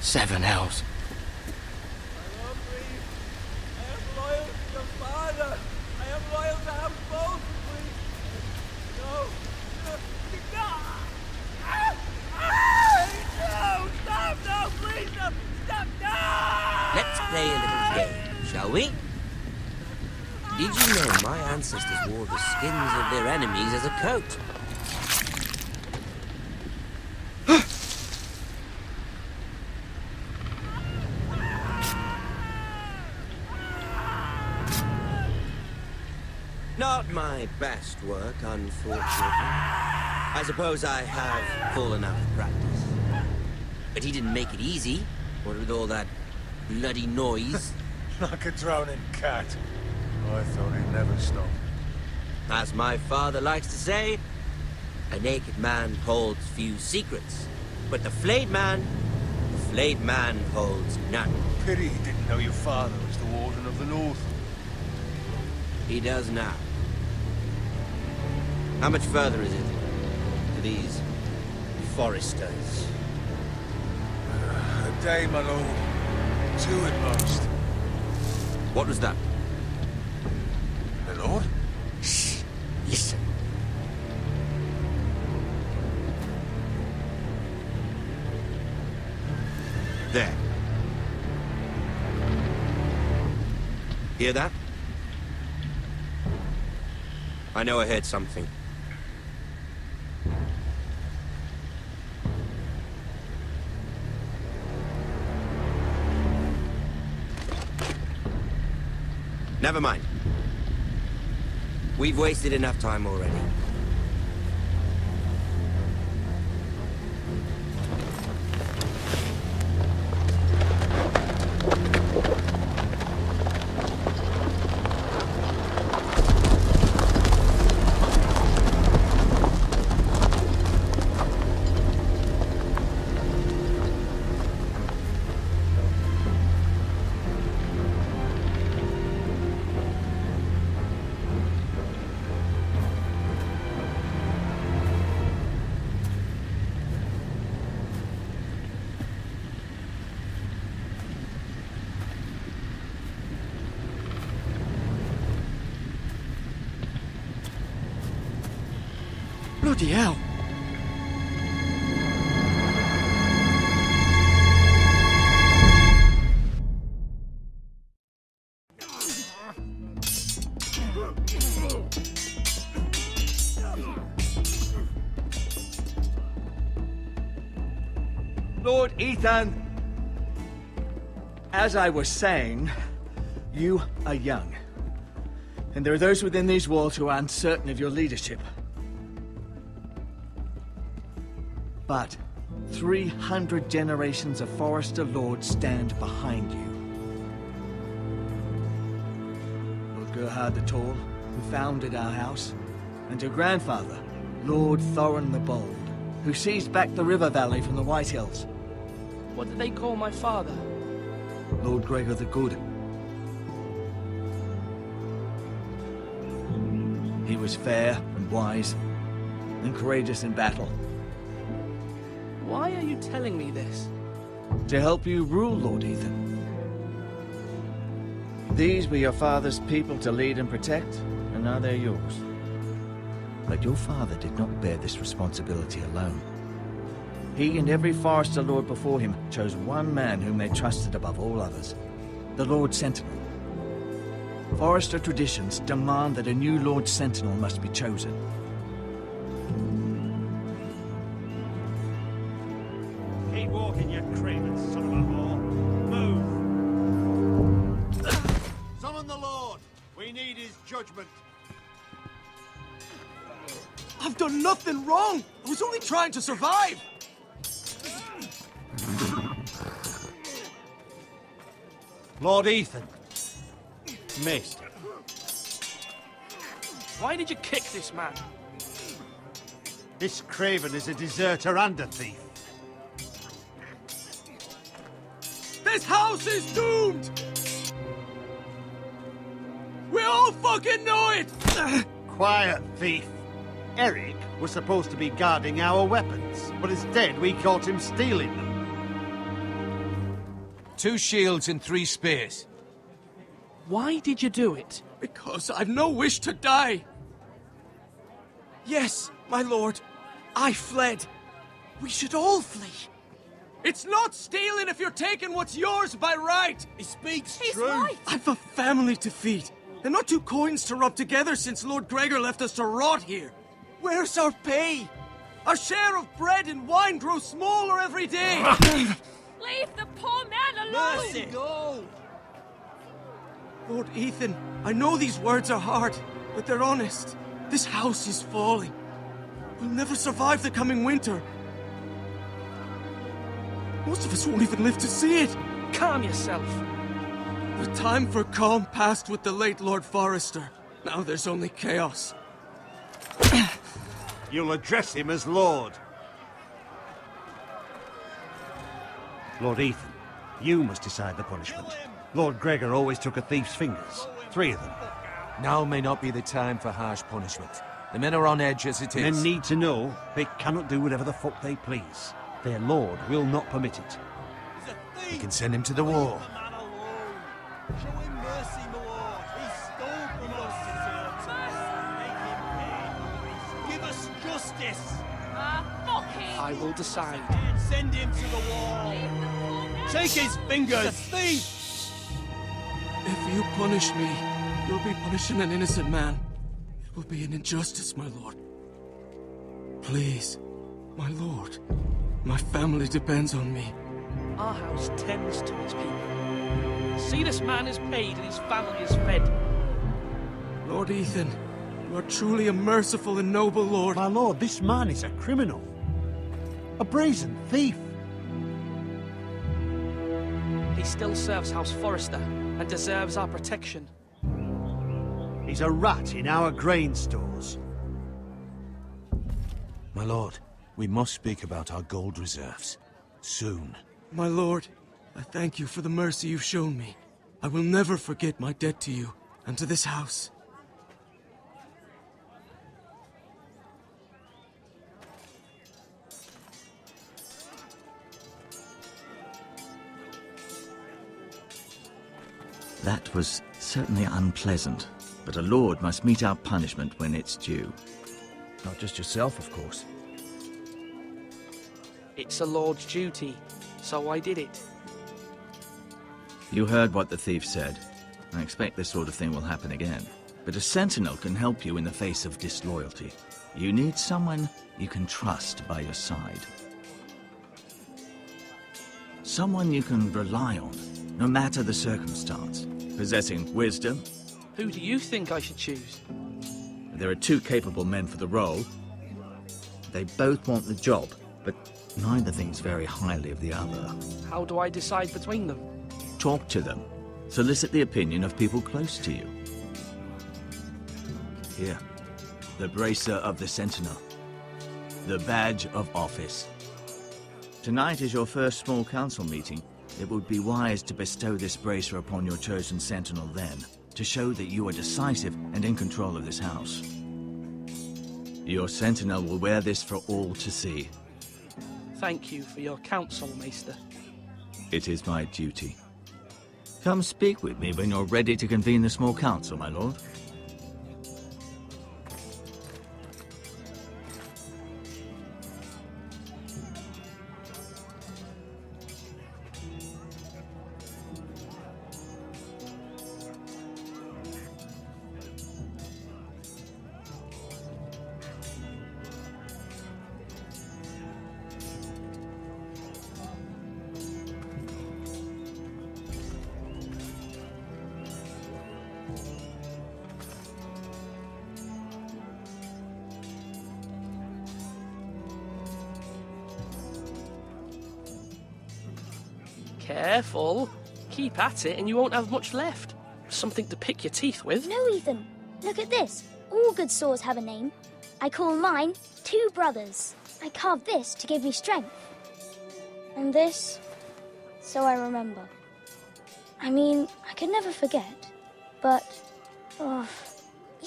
Seven hells. Let's play a little game, shall we? Did you know my ancestors wore the skins of their enemies as a coat? Not my best work, unfortunately. I suppose I have fallen out of practice. But he didn't make it easy, what with all that bloody noise. Like a drowning cat. I thought he'd never stop. As my father likes to say, a naked man holds few secrets. But the flayed man holds none. Pity he didn't know your father was the Warden of the North. He does now. How much further is it to these Forresters? A day, my lord. Two at most. What was that? My lord? Shh. Listen. There. Hear that? I know I heard something. Never mind. We've wasted enough time already. Bloody hell! Lord Ethan! As I was saying, you are young. And there are those within these walls who are uncertain of your leadership. But 300 generations of Forester Lords stand behind you. Lord Gerhard the Tall, who founded our house, and your grandfather, Lord Thorin the Bold, who seized back the river valley from the White Hills. What did they call my father? Lord Gregor the Good. He was fair and wise, and courageous in battle. Why are you telling me this? To help you rule, Lord Ethan. These were your father's people to lead and protect, and now they're yours. But your father did not bear this responsibility alone. He and every Forester Lord before him chose one man whom they trusted above all others, the Lord Sentinel. Forester traditions demand that a new Lord Sentinel must be chosen. Keep walking, you craven son of a whore. Move! Summon the Lord! We need his judgment. I've done nothing wrong! I was only trying to survive! Lord Ethan. Missed. Why did you kick this man? This craven is a deserter and a thief. This house is doomed! We all fucking know it! Quiet, thief. Eric was supposed to be guarding our weapons, but instead we caught him stealing them. 2 shields and 3 spears. Why did you do it? Because I've no wish to die. Yes, my lord. I fled. We should all flee. It's not stealing if you're taking what's yours by right. He speaks He's true. right. I've a family to feed, and not 2 coins to rub together since Lord Gregor left us to rot here. Where's our pay? Our share of bread and wine grows smaller every day. Leave the poor man alone! Mercy, go! Lord Ethan, I know these words are hard, but they're honest. This house is falling. We'll never survive the coming winter. Most of us won't even live to see it. Calm yourself. The time for calm passed with the late Lord Forester. Now there's only chaos. You'll address him as Lord. Lord Ethan, you must decide the punishment. Lord Gregor always took a thief's fingers. 3 of them. Now may not be the time for harsh punishment. The men are on edge as it is. Men need to know they cannot do whatever the fuck they please. Their lord will not permit it. You can send him to the war. Show him mercy, justice! I will decide. Send him to the wall! Take his fingers! The thief! If you punish me, you'll be punishing an innocent man. It will be an injustice, my lord. Please, my lord. My family depends on me. Our house tends to its people. See, this man is paid and his family is fed. Lord Ethan, you are truly a merciful and noble lord. My lord, this man is a criminal. A brazen thief. He still serves House Forrester and deserves our protection. He's a rat in our grain stores. My lord, we must speak about our gold reserves. Soon. My lord, I thank you for the mercy you've shown me. I will never forget my debt to you and to this house. That was certainly unpleasant, but a lord must mete out punishment when it's due. Not just yourself, of course. It's a lord's duty, so I did it. You heard what the thief said. I expect this sort of thing will happen again. But a sentinel can help you in the face of disloyalty. You need someone you can trust by your side. Someone you can rely on, no matter the circumstance. Possessing wisdom. Who do you think I should choose? There are two capable men for the role. They both want the job, but neither thinks very highly of the other. How do I decide between them? Talk to them. Solicit the opinion of people close to you. Here, the bracer of the Sentinel. The badge of office. Tonight is your first small council meeting. It would be wise to bestow this bracer upon your chosen Sentinel then, to show that you are decisive and in control of this house. Your Sentinel will wear this for all to see. Thank you for your counsel, Maester. It is my duty. Come speak with me when you're ready to convene the small council, my lord. Careful. Keep at it and you won't have much left. Something to pick your teeth with. No, Ethan. Look at this. All good swords have a name. I call mine Two Brothers. I carved this to give me strength. And this, so I remember. I mean, I could never forget. But, oh,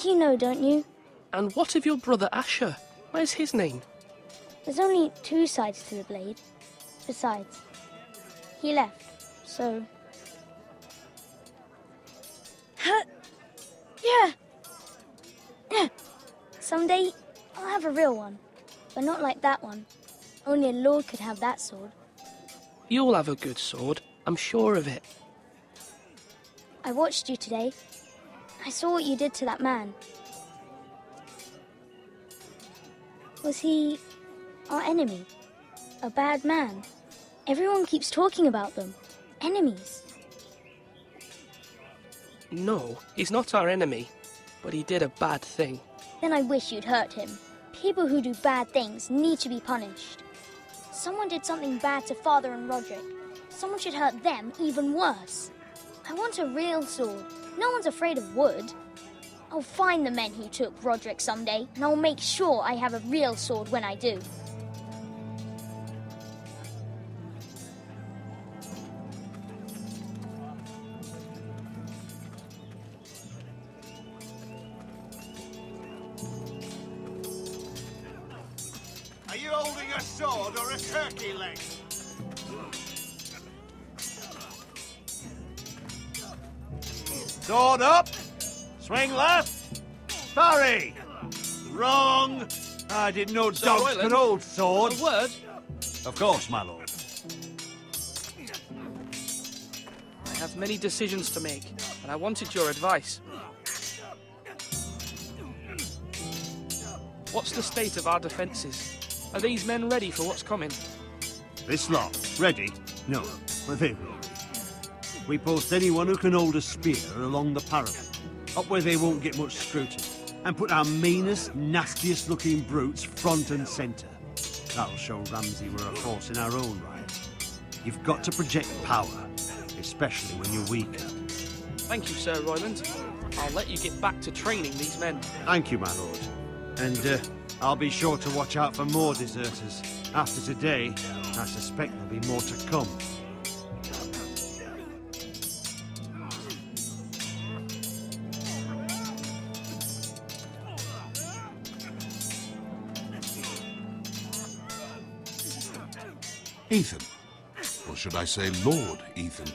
you know, don't you? And what of your brother Asher? Where's his name? There's only two sides to the blade. Besides, he left, so... Yeah. Someday, I'll have a real one. But not like that one. Only a lord could have that sword. You'll have a good sword. I'm sure of it. I watched you today. I saw what you did to that man. Was he our enemy? A bad man? Everyone keeps talking about them. Enemies. No, he's not our enemy. But he did a bad thing. Then I wish you'd hurt him. People who do bad things need to be punished. Someone did something bad to Father and Roderick. Someone should hurt them even worse. I want a real sword. No one's afraid of wood. I'll find the men who took Roderick someday, and I'll make sure I have a real sword when I do. Are you holding a sword or a turkey leg? Sword up. Swing left. Parry. Wrong. I didn't know Sir dogs Royland, could hold swords. A word? Of course, my lord. I have many decisions to make, and I wanted your advice. What's the state of our defences? Are these men ready for what's coming? This lot, ready? No, but they will. We post anyone who can hold a spear along the parapet, up where they won't get much scrutiny, and put our meanest, nastiest looking brutes front and centre. That'll show Ramsay we're a force in our own right. You've got to project power, especially when you're weaker. Thank you, Sir Royland. I'll let you get back to training these men. Thank you, my lord. And I'll be sure to watch out for more deserters. After today, I suspect there'll be more to come. Ethan. Or should I say Lord Ethan?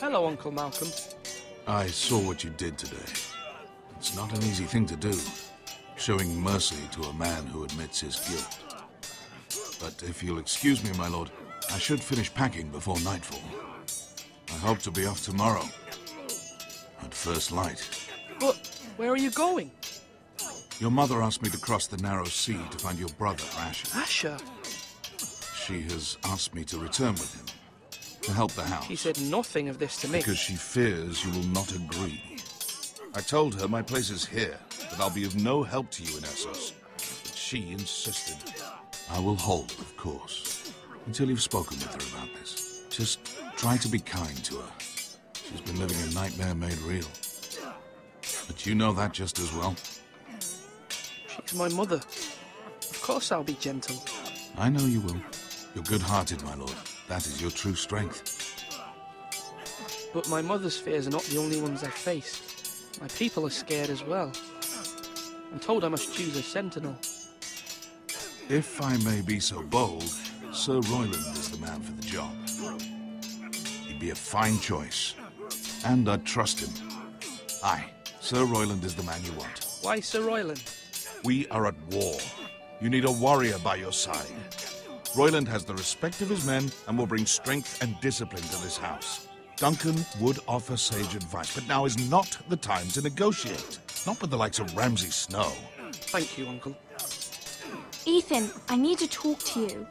Hello, Uncle Malcolm. I saw what you did today. It's not an easy thing to do, showing mercy to a man who admits his guilt. But if you'll excuse me, my lord, I should finish packing before nightfall. I hope to be off tomorrow, at first light. But where are you going? Your mother asked me to cross the narrow sea to find your brother, Asher. Asher? She has asked me to return with him, to help the house. She said nothing of this to me. Because she fears you will not agree. I told her my place is here, that I'll be of no help to you in Essos. But she insisted. I will hold, of course, until you've spoken with her about this. Just try to be kind to her. She's been living a nightmare made real. But you know that just as well. She's my mother. Of course I'll be gentle. I know you will. You're good-hearted, my lord. That is your true strength. But my mother's fears are not the only ones I face. My people are scared as well. I'm told I must choose a sentinel. If I may be so bold, Sir Royland is the man for the job. He'd be a fine choice. And I'd trust him. Aye, Sir Royland is the man you want. Why Sir Royland? We are at war. You need a warrior by your side. Royland has the respect of his men and will bring strength and discipline to this house. Duncan would offer sage advice, but now is not the time to negotiate. Not with the likes of Ramsay Snow. Thank you, Uncle. Ethan, I need to talk to you.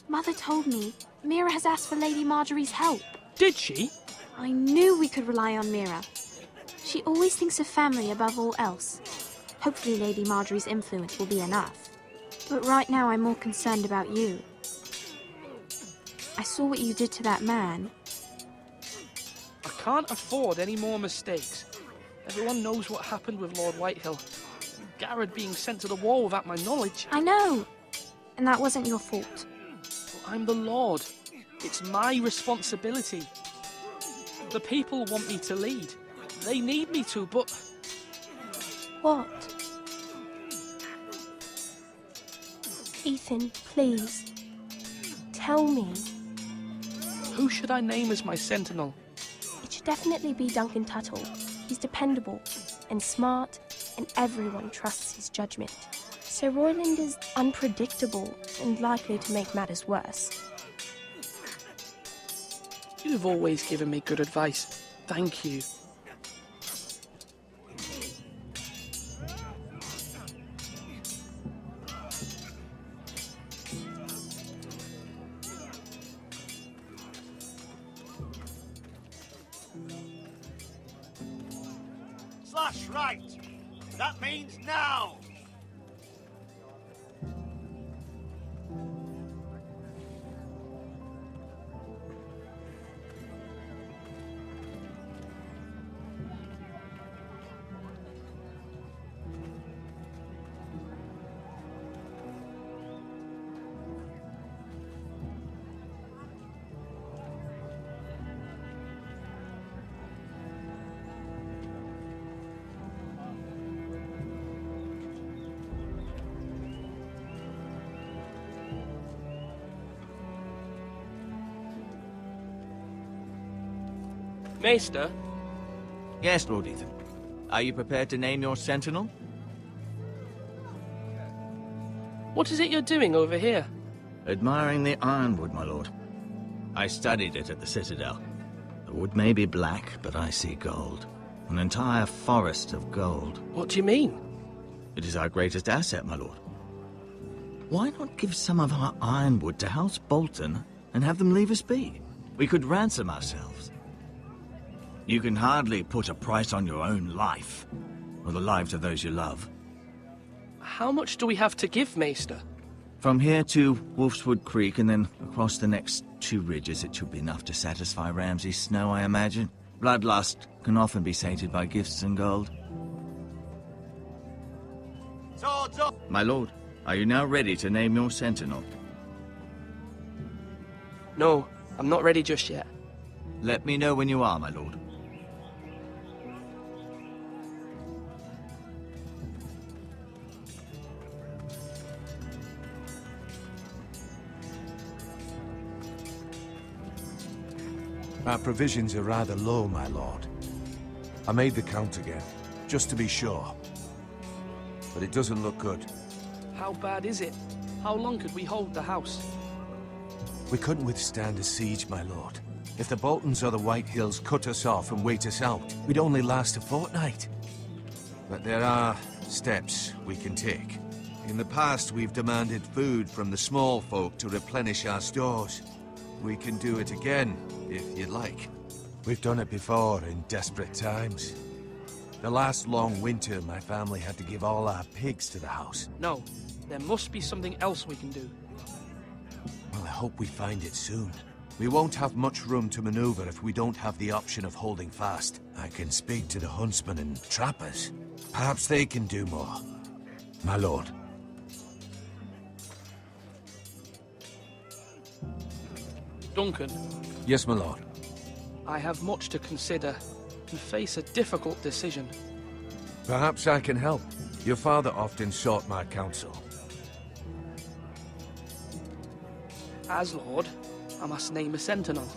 Mother told me Mira has asked for Lady Marjorie's help. Did she? I knew we could rely on Mira. She always thinks of family above all else. Hopefully Lady Marjorie's influence will be enough. But right now I'm more concerned about you. I saw what you did to that man. I can't afford any more mistakes. Everyone knows what happened with Lord Whitehill. Garrett being sent to the war without my knowledge. I know. And that wasn't your fault. But I'm the Lord. It's my responsibility. The people want me to lead. They need me to, but... What? Ethan, please. Tell me. Who should I name as my sentinel? It should definitely be Duncan Tuttle. He's dependable and smart, and everyone trusts his judgment. Sir Royland is unpredictable and likely to make matters worse. You've always given me good advice. Thank you. Slash right! That means now! Maester? Yes, Lord Ethan. Are you prepared to name your sentinel? What is it you're doing over here? Admiring the ironwood, my lord. I studied it at the Citadel. The wood may be black, but I see gold. An entire forest of gold. What do you mean? It is our greatest asset, my lord. Why not give some of our ironwood to House Bolton and have them leave us be? We could ransom ourselves. You can hardly put a price on your own life, or the lives of those you love. How much do we have to give, Maester? From here to Wolfswood Creek and then across the next 2 ridges, it should be enough to satisfy Ramsay Snow, I imagine. Bloodlust can often be sated by gifts and gold. Swords up! My lord, are you now ready to name your sentinel? No, I'm not ready just yet. Let me know when you are, my lord. Our provisions are rather low, my lord. I made the count again, just to be sure. But it doesn't look good. How bad is it? How long could we hold the house? We couldn't withstand a siege, my lord. If the Boltons or the White Hills cut us off and wait us out, we'd only last a fortnight. But there are steps we can take. In the past, we've demanded food from the small folk to replenish our stores. We can do it again, if you'd like. We've done it before in desperate times. The last long winter, my family had to give all our pigs to the house. No, there must be something else we can do. Well, I hope we find it soon. We won't have much room to maneuver if we don't have the option of holding fast. I can speak to the huntsmen and trappers. Perhaps they can do more. My lord. Duncan. Yes, my lord. I have much to consider and face a difficult decision. Perhaps I can help. Your father often sought my counsel. As Lord, I must name a sentinel.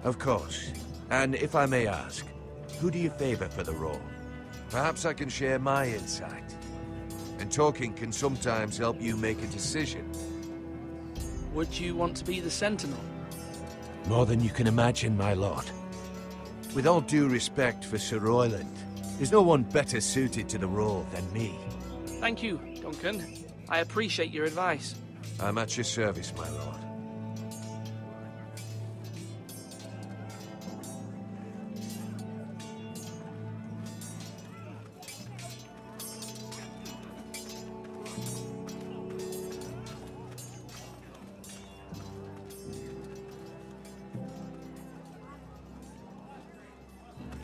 Of course. And if I may ask, who do you favor for the role? Perhaps I can share my insight. And talking can sometimes help you make a decision. Would you want to be the sentinel? More than you can imagine, my lord. With all due respect for Sir Royland, there's no one better suited to the role than me. Thank you, Duncan. I appreciate your advice. I'm at your service, my lord.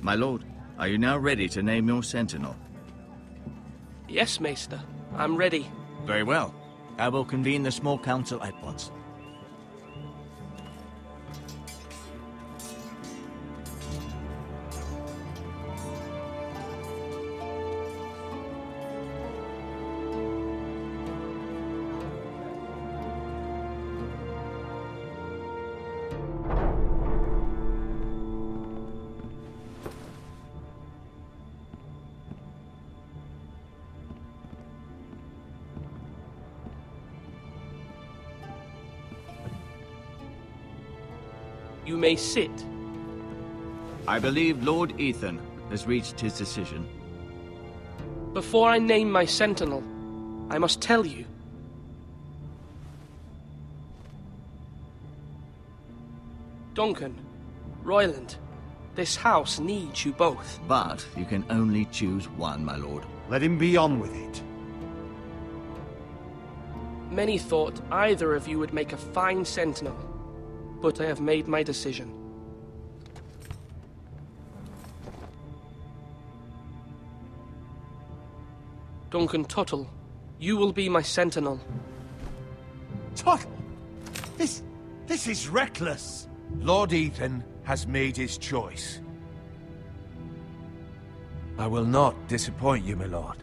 My lord, are you now ready to name your sentinel? Yes, Maester. I'm ready. Very well. I will convene the small council at once. You may sit. I believe Lord Ethan has reached his decision. Before I name my sentinel, I must tell you. Duncan, Royland, this house needs you both. But you can only choose one, my lord. Let him be on with it. Many thought either of you would make a fine sentinel, but I have made my decision. Duncan Tuttle, you will be my sentinel. Tuttle! This is reckless! Lord Ethan has made his choice. I will not disappoint you, my lord.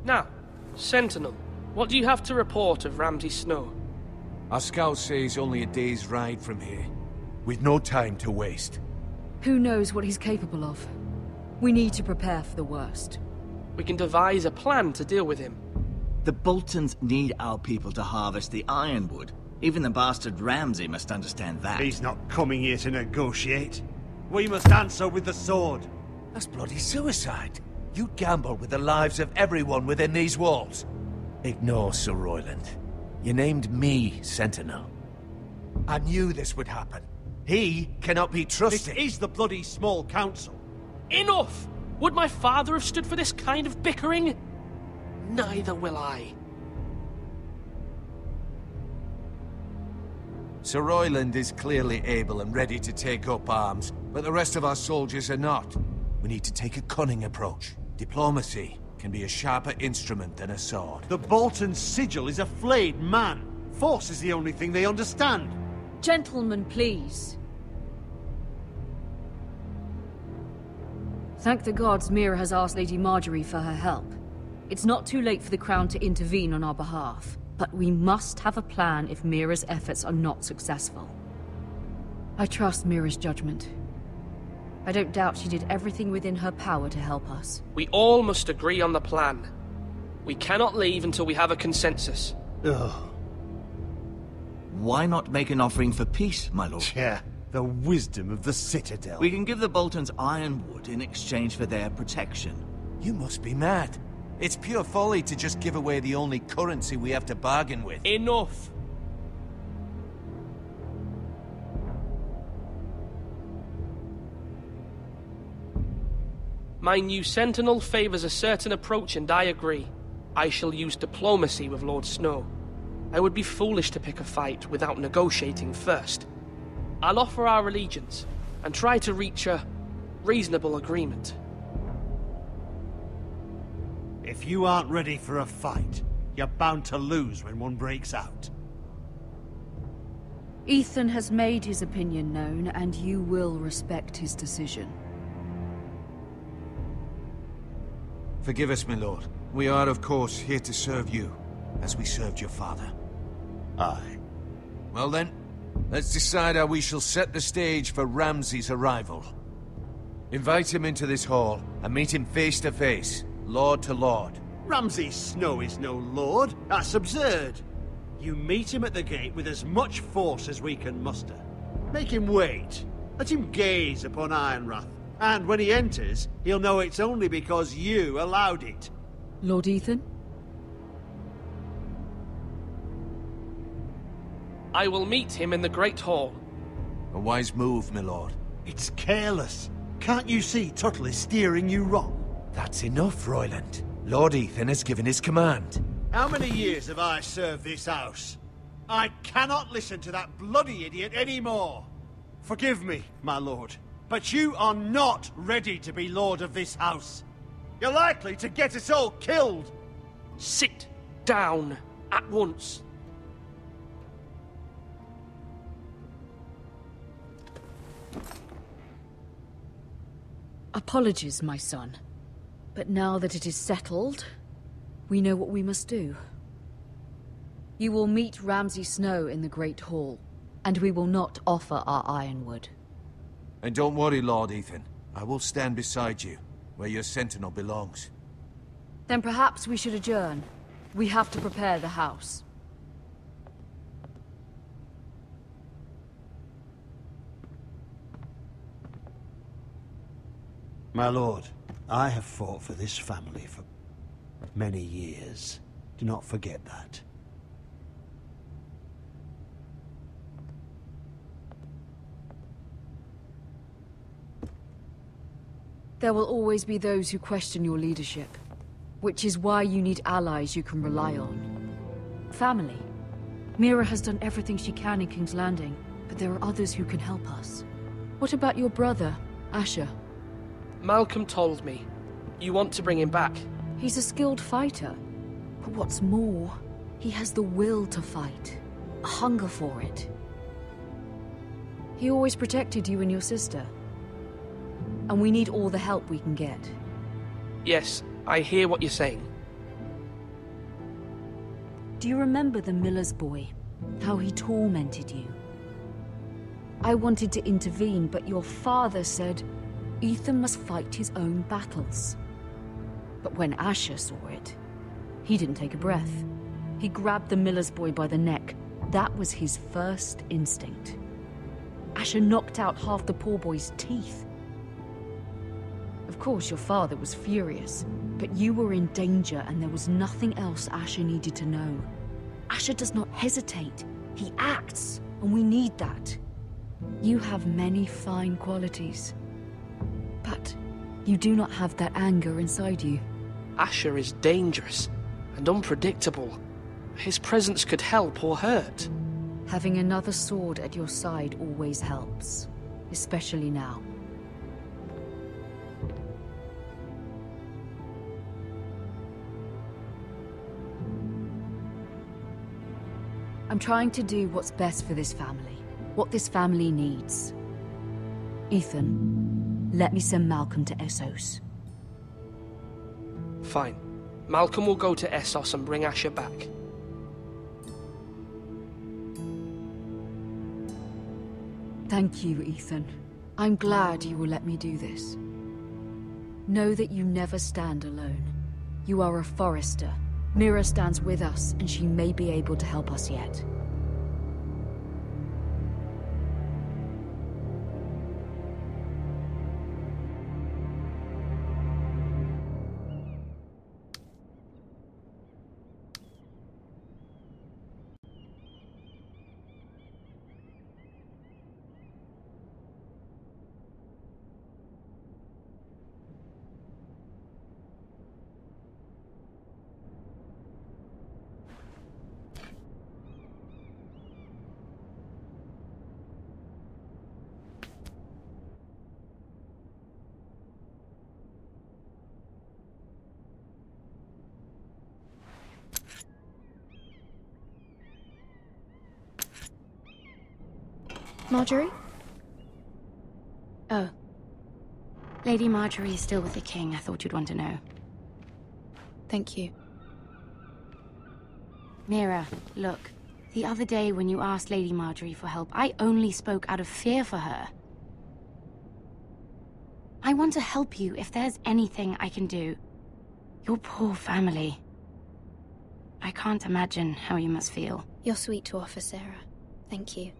Now, sentinel, what do you have to report of Ramsay Snow? Our scouts say he's only a day's ride from here. with no time to waste. Who knows what he's capable of? We need to prepare for the worst. We can devise a plan to deal with him. The Boltons need our people to harvest the ironwood. Even the bastard Ramsay must understand that. He's not coming here to negotiate. We must answer with the sword. That's bloody suicide. You gamble with the lives of everyone within these walls. Ignore Sir Royland. You named me Sentinel. I knew this would happen. He cannot be trusted. This is the bloody small council. Enough! Would my father have stood for this kind of bickering? Neither will I. Sir Royland is clearly able and ready to take up arms, but the rest of our soldiers are not. We need to take a cunning approach. Diplomacy can be a sharper instrument than a sword. The Bolton sigil is a flayed man. Force is the only thing they understand. Gentlemen, please. Thank the gods Mira has asked Lady Marjorie for her help. It's not too late for the Crown to intervene on our behalf, but we must have a plan if Mira's efforts are not successful. I trust Mira's judgment. I don't doubt she did everything within her power to help us. We all must agree on the plan. We cannot leave until we have a consensus. Ugh. Why not make an offering for peace, my lord? Yeah, the wisdom of the Citadel. We can give the Boltons ironwood in exchange for their protection. You must be mad. It's pure folly to just give away the only currency we have to bargain with. Enough! My new Sentinel favors a certain approach, and I agree. I shall use diplomacy with Lord Snow. I would be foolish to pick a fight without negotiating first. I'll offer our allegiance, and try to reach a reasonable agreement. If you aren't ready for a fight, you're bound to lose when one breaks out. Ethan has made his opinion known, and you will respect his decision. Forgive us, my lord. We are, of course, here to serve you, as we served your father. Aye. Well then, let's decide how we shall set the stage for Ramsay's arrival. Invite him into this hall, and meet him face to face, lord to lord. Ramsay Snow is no lord. That's absurd. You meet him at the gate with as much force as we can muster. Make him wait. Let him gaze upon Ironrath. And when he enters, he'll know it's only because you allowed it. Lord Ethan? I will meet him in the Great Hall. A wise move, my lord. It's careless. Can't you see Tuttle is steering you wrong? That's enough, Royland. Lord Ethan has given his command. How many years have I served this house? I cannot listen to that bloody idiot anymore. Forgive me, my lord, but you are not ready to be lord of this house. You're likely to get us all killed. Sit down at once. Apologies, my son. But now that it is settled, we know what we must do. You will meet Ramsay Snow in the Great Hall, and we will not offer our ironwood. And don't worry, Lord Ethan. I will stand beside you, where your sentinel belongs. Then perhaps we should adjourn. We have to prepare the house. My lord, I have fought for this family for many years. Do not forget that. There will always be those who question your leadership, which is why you need allies you can rely on. Family. Mira has done everything she can in King's Landing, but there are others who can help us. What about your brother, Asher? Malcolm told me. You want to bring him back? He's a skilled fighter. But what's more, he has the will to fight. A hunger for it. He always protected you and your sister. And we need all the help we can get. Yes, I hear what you're saying. Do you remember the miller's boy? How he tormented you? I wanted to intervene, but your father said Ethan must fight his own battles. But when Asher saw it, he didn't take a breath. He grabbed the miller's boy by the neck. That was his first instinct. Asher knocked out half the poor boy's teeth. Of course, your father was furious, but you were in danger and there was nothing else Asher needed to know. Asher does not hesitate. He acts, and we need that. You have many fine qualities, but you do not have that anger inside you. Asher is dangerous and unpredictable. His presence could help or hurt. Having another sword at your side always helps, especially now. I'm trying to do what's best for this family, what this family needs. Ethan, let me send Malcolm to Essos. Fine. Malcolm will go to Essos and bring Asher back. Thank you, Ethan. I'm glad you will let me do this. Know that you never stand alone. You are a Forrester. Mira stands with us, and she may be able to help us yet. Marjorie? Oh. Lady Marjorie is still with the king. I thought you'd want to know. Thank you. Mira, look. The other day when you asked Lady Marjorie for help, I only spoke out of fear for her. I want to help you if there's anything I can do. Your poor family. I can't imagine how you must feel. You're sweet to offer, Sarah. Thank you.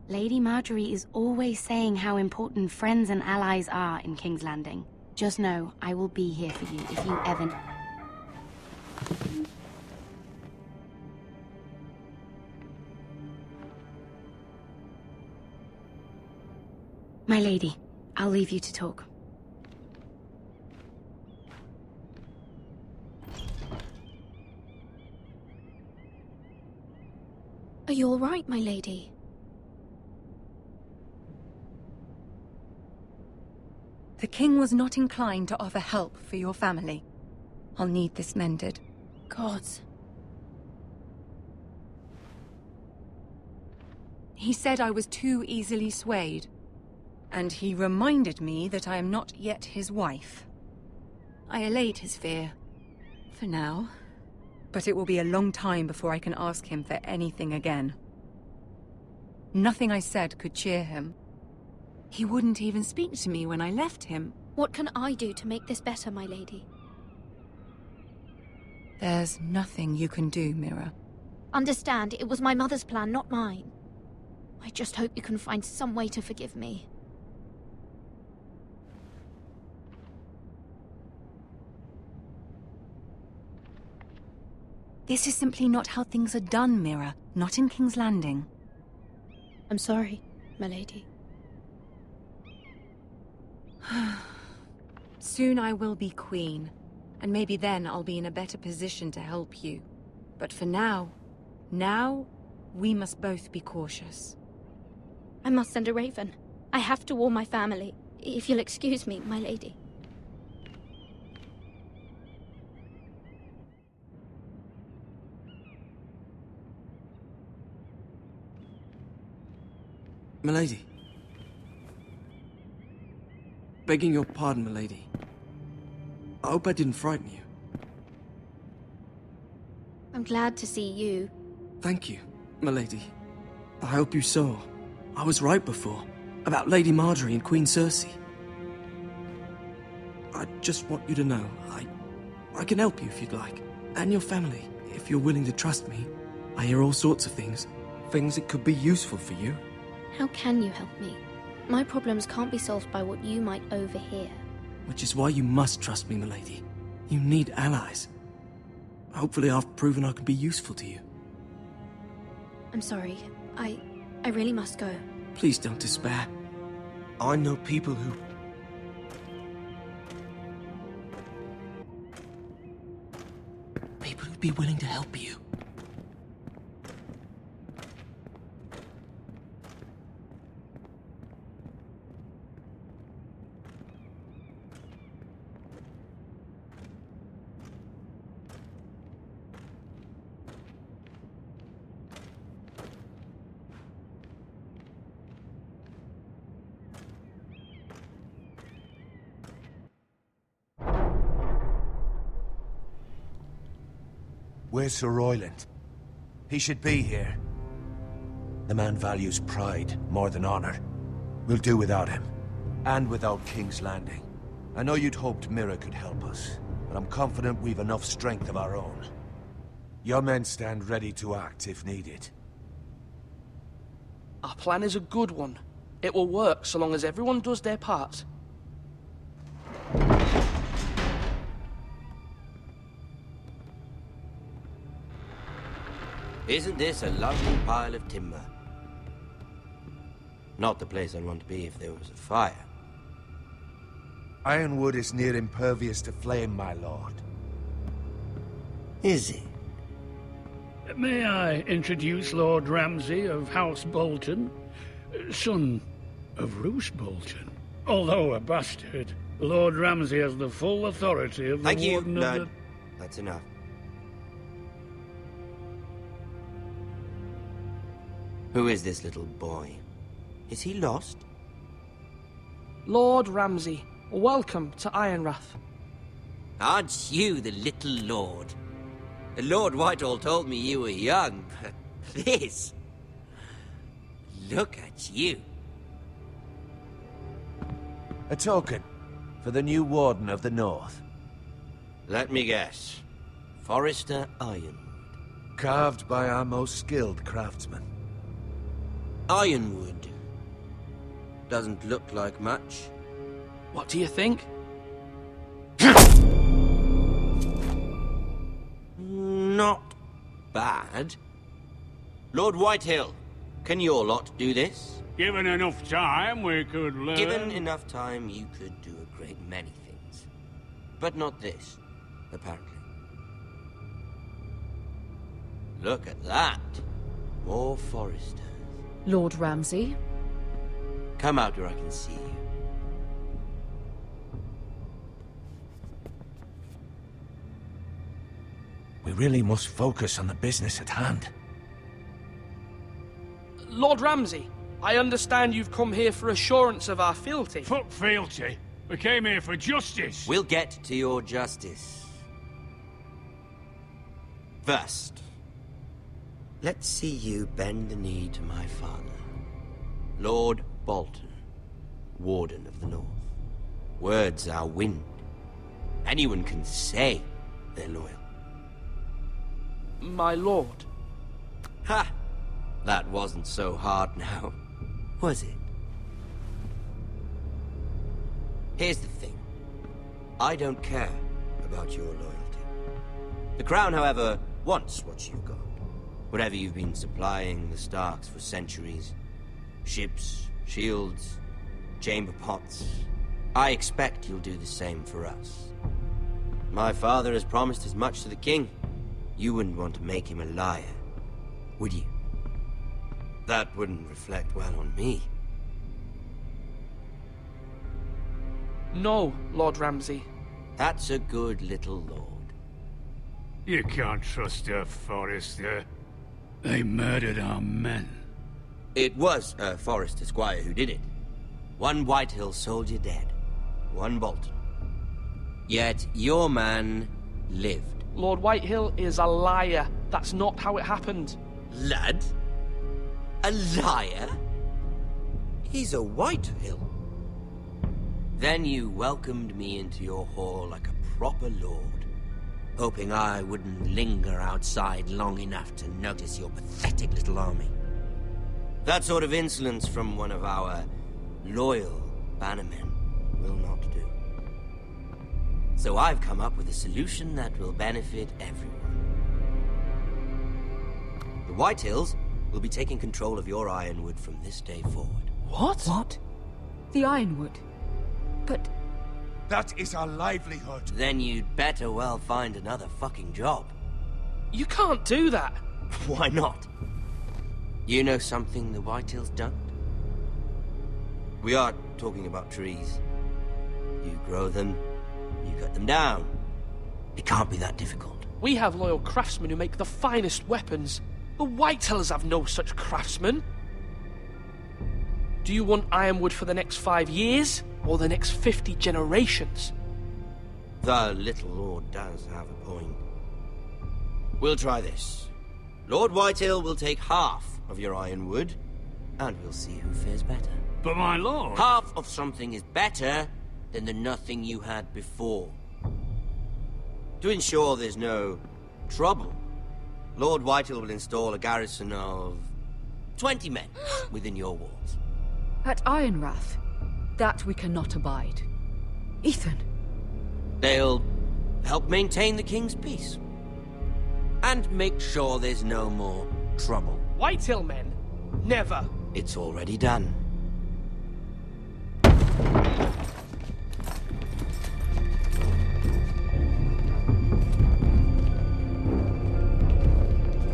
Lady Marjorie is always saying how important friends and allies are in King's Landing. Just know, I will be here for you if you ever... My lady, I'll leave you to talk. Are you all right, my lady? The king was not inclined to offer help for your family. I'll need this mended. Gods. He said I was too easily swayed. And he reminded me that I am not yet his wife. I allayed his fear. For now. But it will be a long time before I can ask him for anything again. Nothing I said could cheer him. He wouldn't even speak to me when I left him. What can I do to make this better, my lady? There's nothing you can do, Mira. Understand, it was my mother's plan, not mine. I just hope you can find some way to forgive me. This is simply not how things are done, Mira. Not in King's Landing. I'm sorry, my lady. Soon I will be queen, and maybe then I'll be in a better position to help you. But for now, we must both be cautious. I must send a raven. I have to warn my family. If you'll excuse me, my lady. Milady. Begging your pardon, milady. I hope I didn't frighten you. I'm glad to see you. Thank you, milady. I hope you saw. I was right before. About Lady Marjorie and Queen Cersei. I just want you to know, I can help you if you'd like. And your family, if you're willing to trust me. I hear all sorts of things. Things that could be useful for you. How can you help me? My problems can't be solved by what you might overhear. Which is why you must trust me, milady. You need allies. Hopefully I've proven I can be useful to you. I'm sorry. I really must go. Please don't despair. I know people who... People who'd be willing to help you. Where's Sir Royland? He should be here. The man values pride more than honor. We'll do without him. And without King's Landing. I know you'd hoped Mira could help us, but I'm confident we've enough strength of our own. Your men stand ready to act if needed. Our plan is a good one. It will work so long as everyone does their part. Isn't this a lovely pile of timber? Not the place I'd want to be if there was a fire. Ironwood is near impervious to flame, my lord. Is it? May I introduce Lord Ramsay of House Bolton, son of Roose Bolton? Although a bastard, Lord Ramsay has the full authority of the Thank you, Warden of Lord. the... That's enough. Who is this little boy? Is he lost? Lord Ramsay, welcome to Ironrath. Aren't you the little lord? Lord Whitehall told me you were young, but this... Look at you. A token for the new Warden of the North. Let me guess. Forrester Ironwood. Carved by our most skilled craftsmen. Ironwood. Doesn't look like much. What do you think? Not bad. Lord Whitehill, can your lot do this? Given enough time, we could learn... Given enough time, you could do a great many things. But not this, apparently. Look at that. More Forresters. Lord Ramsay? Come out where I can see you. We really must focus on the business at hand. Lord Ramsay, I understand you've come here for assurance of our fealty. Fuck fealty. We came here for justice. We'll get to your justice. First, let's see you bend the knee to my father, Lord Bolton, Warden of the North. Words are wind. Anyone can say they're loyal. My lord. Ha! That wasn't so hard now, was it? Here's the thing. I don't care about your loyalty. The Crown, however, wants what you've got. Whatever you've been supplying the Starks for centuries. Ships, shields, chamber pots. I expect you'll do the same for us. My father has promised as much to the king. You wouldn't want to make him a liar, would you? That wouldn't reflect well on me. No, Lord Ramsay. That's a good little lord. You can't trust her, Forrester. They murdered our men. It was a Forrester squire who did it. One Whitehill soldier dead. One Bolton. Yet your man lived. Lord Whitehill is a liar. That's not how it happened. Lad? A liar? He's a Whitehill. Then you welcomed me into your hall like a proper lord, hoping I wouldn't linger outside long enough to notice your pathetic little army. That sort of insolence from one of our loyal bannermen will not do. So I've come up with a solution that will benefit everyone. The Whitehills will be taking control of your Ironwood from this day forward. What? What? The Ironwood? But... That is our livelihood. Then you'd better well find another fucking job. You can't do that. Why not? You know something the Whitehills don't? We are talking about trees. You grow them, you cut them down. It can't be that difficult. We have loyal craftsmen who make the finest weapons. The Whitehills have no such craftsmen. Do you want Ironwood for the next 5 years, or the next 50 generations? The little lord does have a point. We'll try this. Lord Whitehill will take half of your Ironwood, and we'll see who fares better. But my lord... Half of something is better than the nothing you had before. To ensure there's no trouble, Lord Whitehill will install a garrison of 20 men within your walls. At Ironrath? That we cannot abide. Ethan! They'll help maintain the king's peace. And make sure there's no more trouble. Whitehill men? Never. It's already done.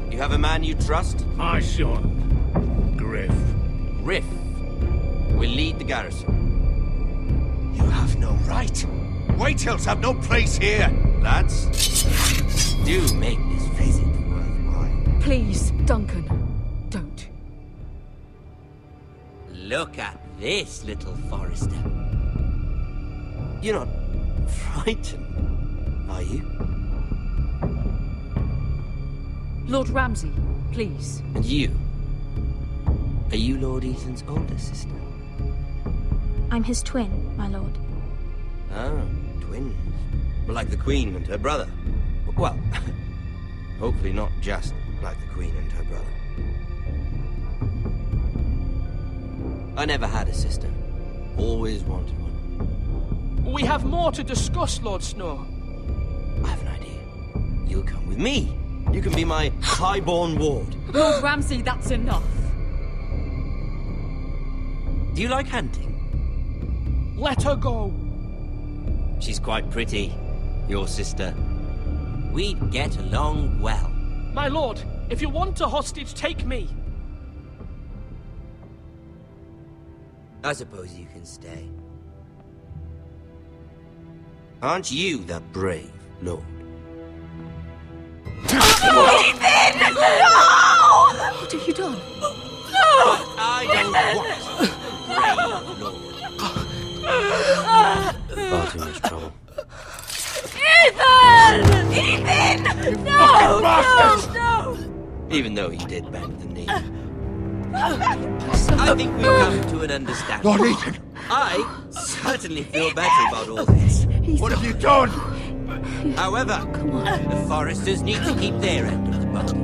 You have a man you trust? My son, Griff. Griff will lead the garrison. You have no right. Whitehills have no place here. Lads, do make this visit worthwhile. Please, Duncan, don't. Look at this, little Forester. You're not frightened, are you? Lord Ramsay, please. And you? Are you Lord Ethan's older sister? I'm his twin, my lord. Oh, twins. Like the Queen and her brother. Well, hopefully not just like the Queen and her brother. I never had a sister. Always wanted one. We have more to discuss, Lord Snow. I have an idea. You'll come with me. You can be my highborn ward. Lord Ramsay, that's enough. Do you like hunting? Let her go. She's quite pretty, your sister. We'd get along well. My lord, if you want a hostage, take me. I suppose you can stay. Aren't you the brave lord? Ethan! No! What have you done? No! But I don't want brave lord. Far too much trouble. Ethan! Ethan! No! No! Even though he did bend the knee. I think we've come to an understanding. Lord Ethan! I certainly feel better about all this. What have you done? However, the Foresters need to keep their end of the bargain.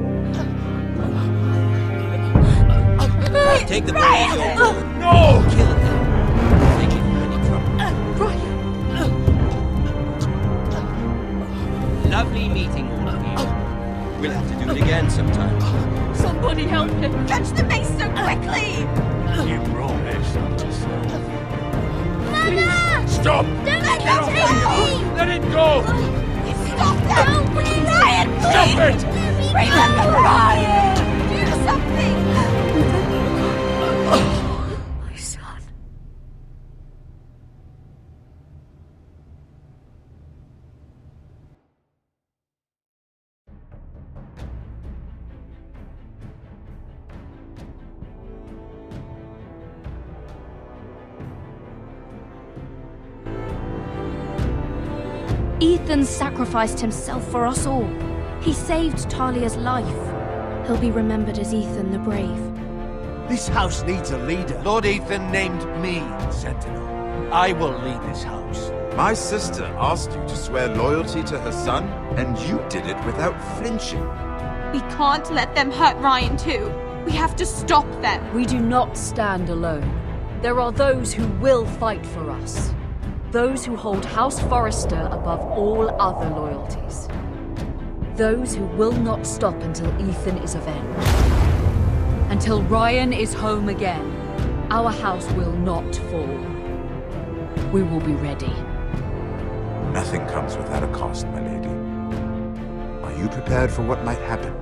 Take the boy as your ward. No! Kill them. They give you any trouble. Brian! Lovely meeting all of you. We'll have to do it again sometime. Somebody help him! Catch the mace so quickly! You brought this on yourself. Mama! Stop! Don't let that take me! Let it go! Stop that! No, please! Ryan, please! Stop it! Remember Ryan! Do something! My son. Ethan sacrificed himself for us all. He saved Talia's life. He'll be remembered as Ethan the Brave. This house needs a leader. Lord Ethan named me Sentinel. I will lead this house. My sister asked you to swear loyalty to her son, and you did it without flinching. We can't let them hurt Ryan too. We have to stop them. We do not stand alone. There are those who will fight for us. Those who hold House Forrester above all other loyalties. Those who will not stop until Ethan is avenged. Until Ryan is home again, our house will not fall. We will be ready. Nothing comes without a cost, my lady. Are you prepared for what might happen?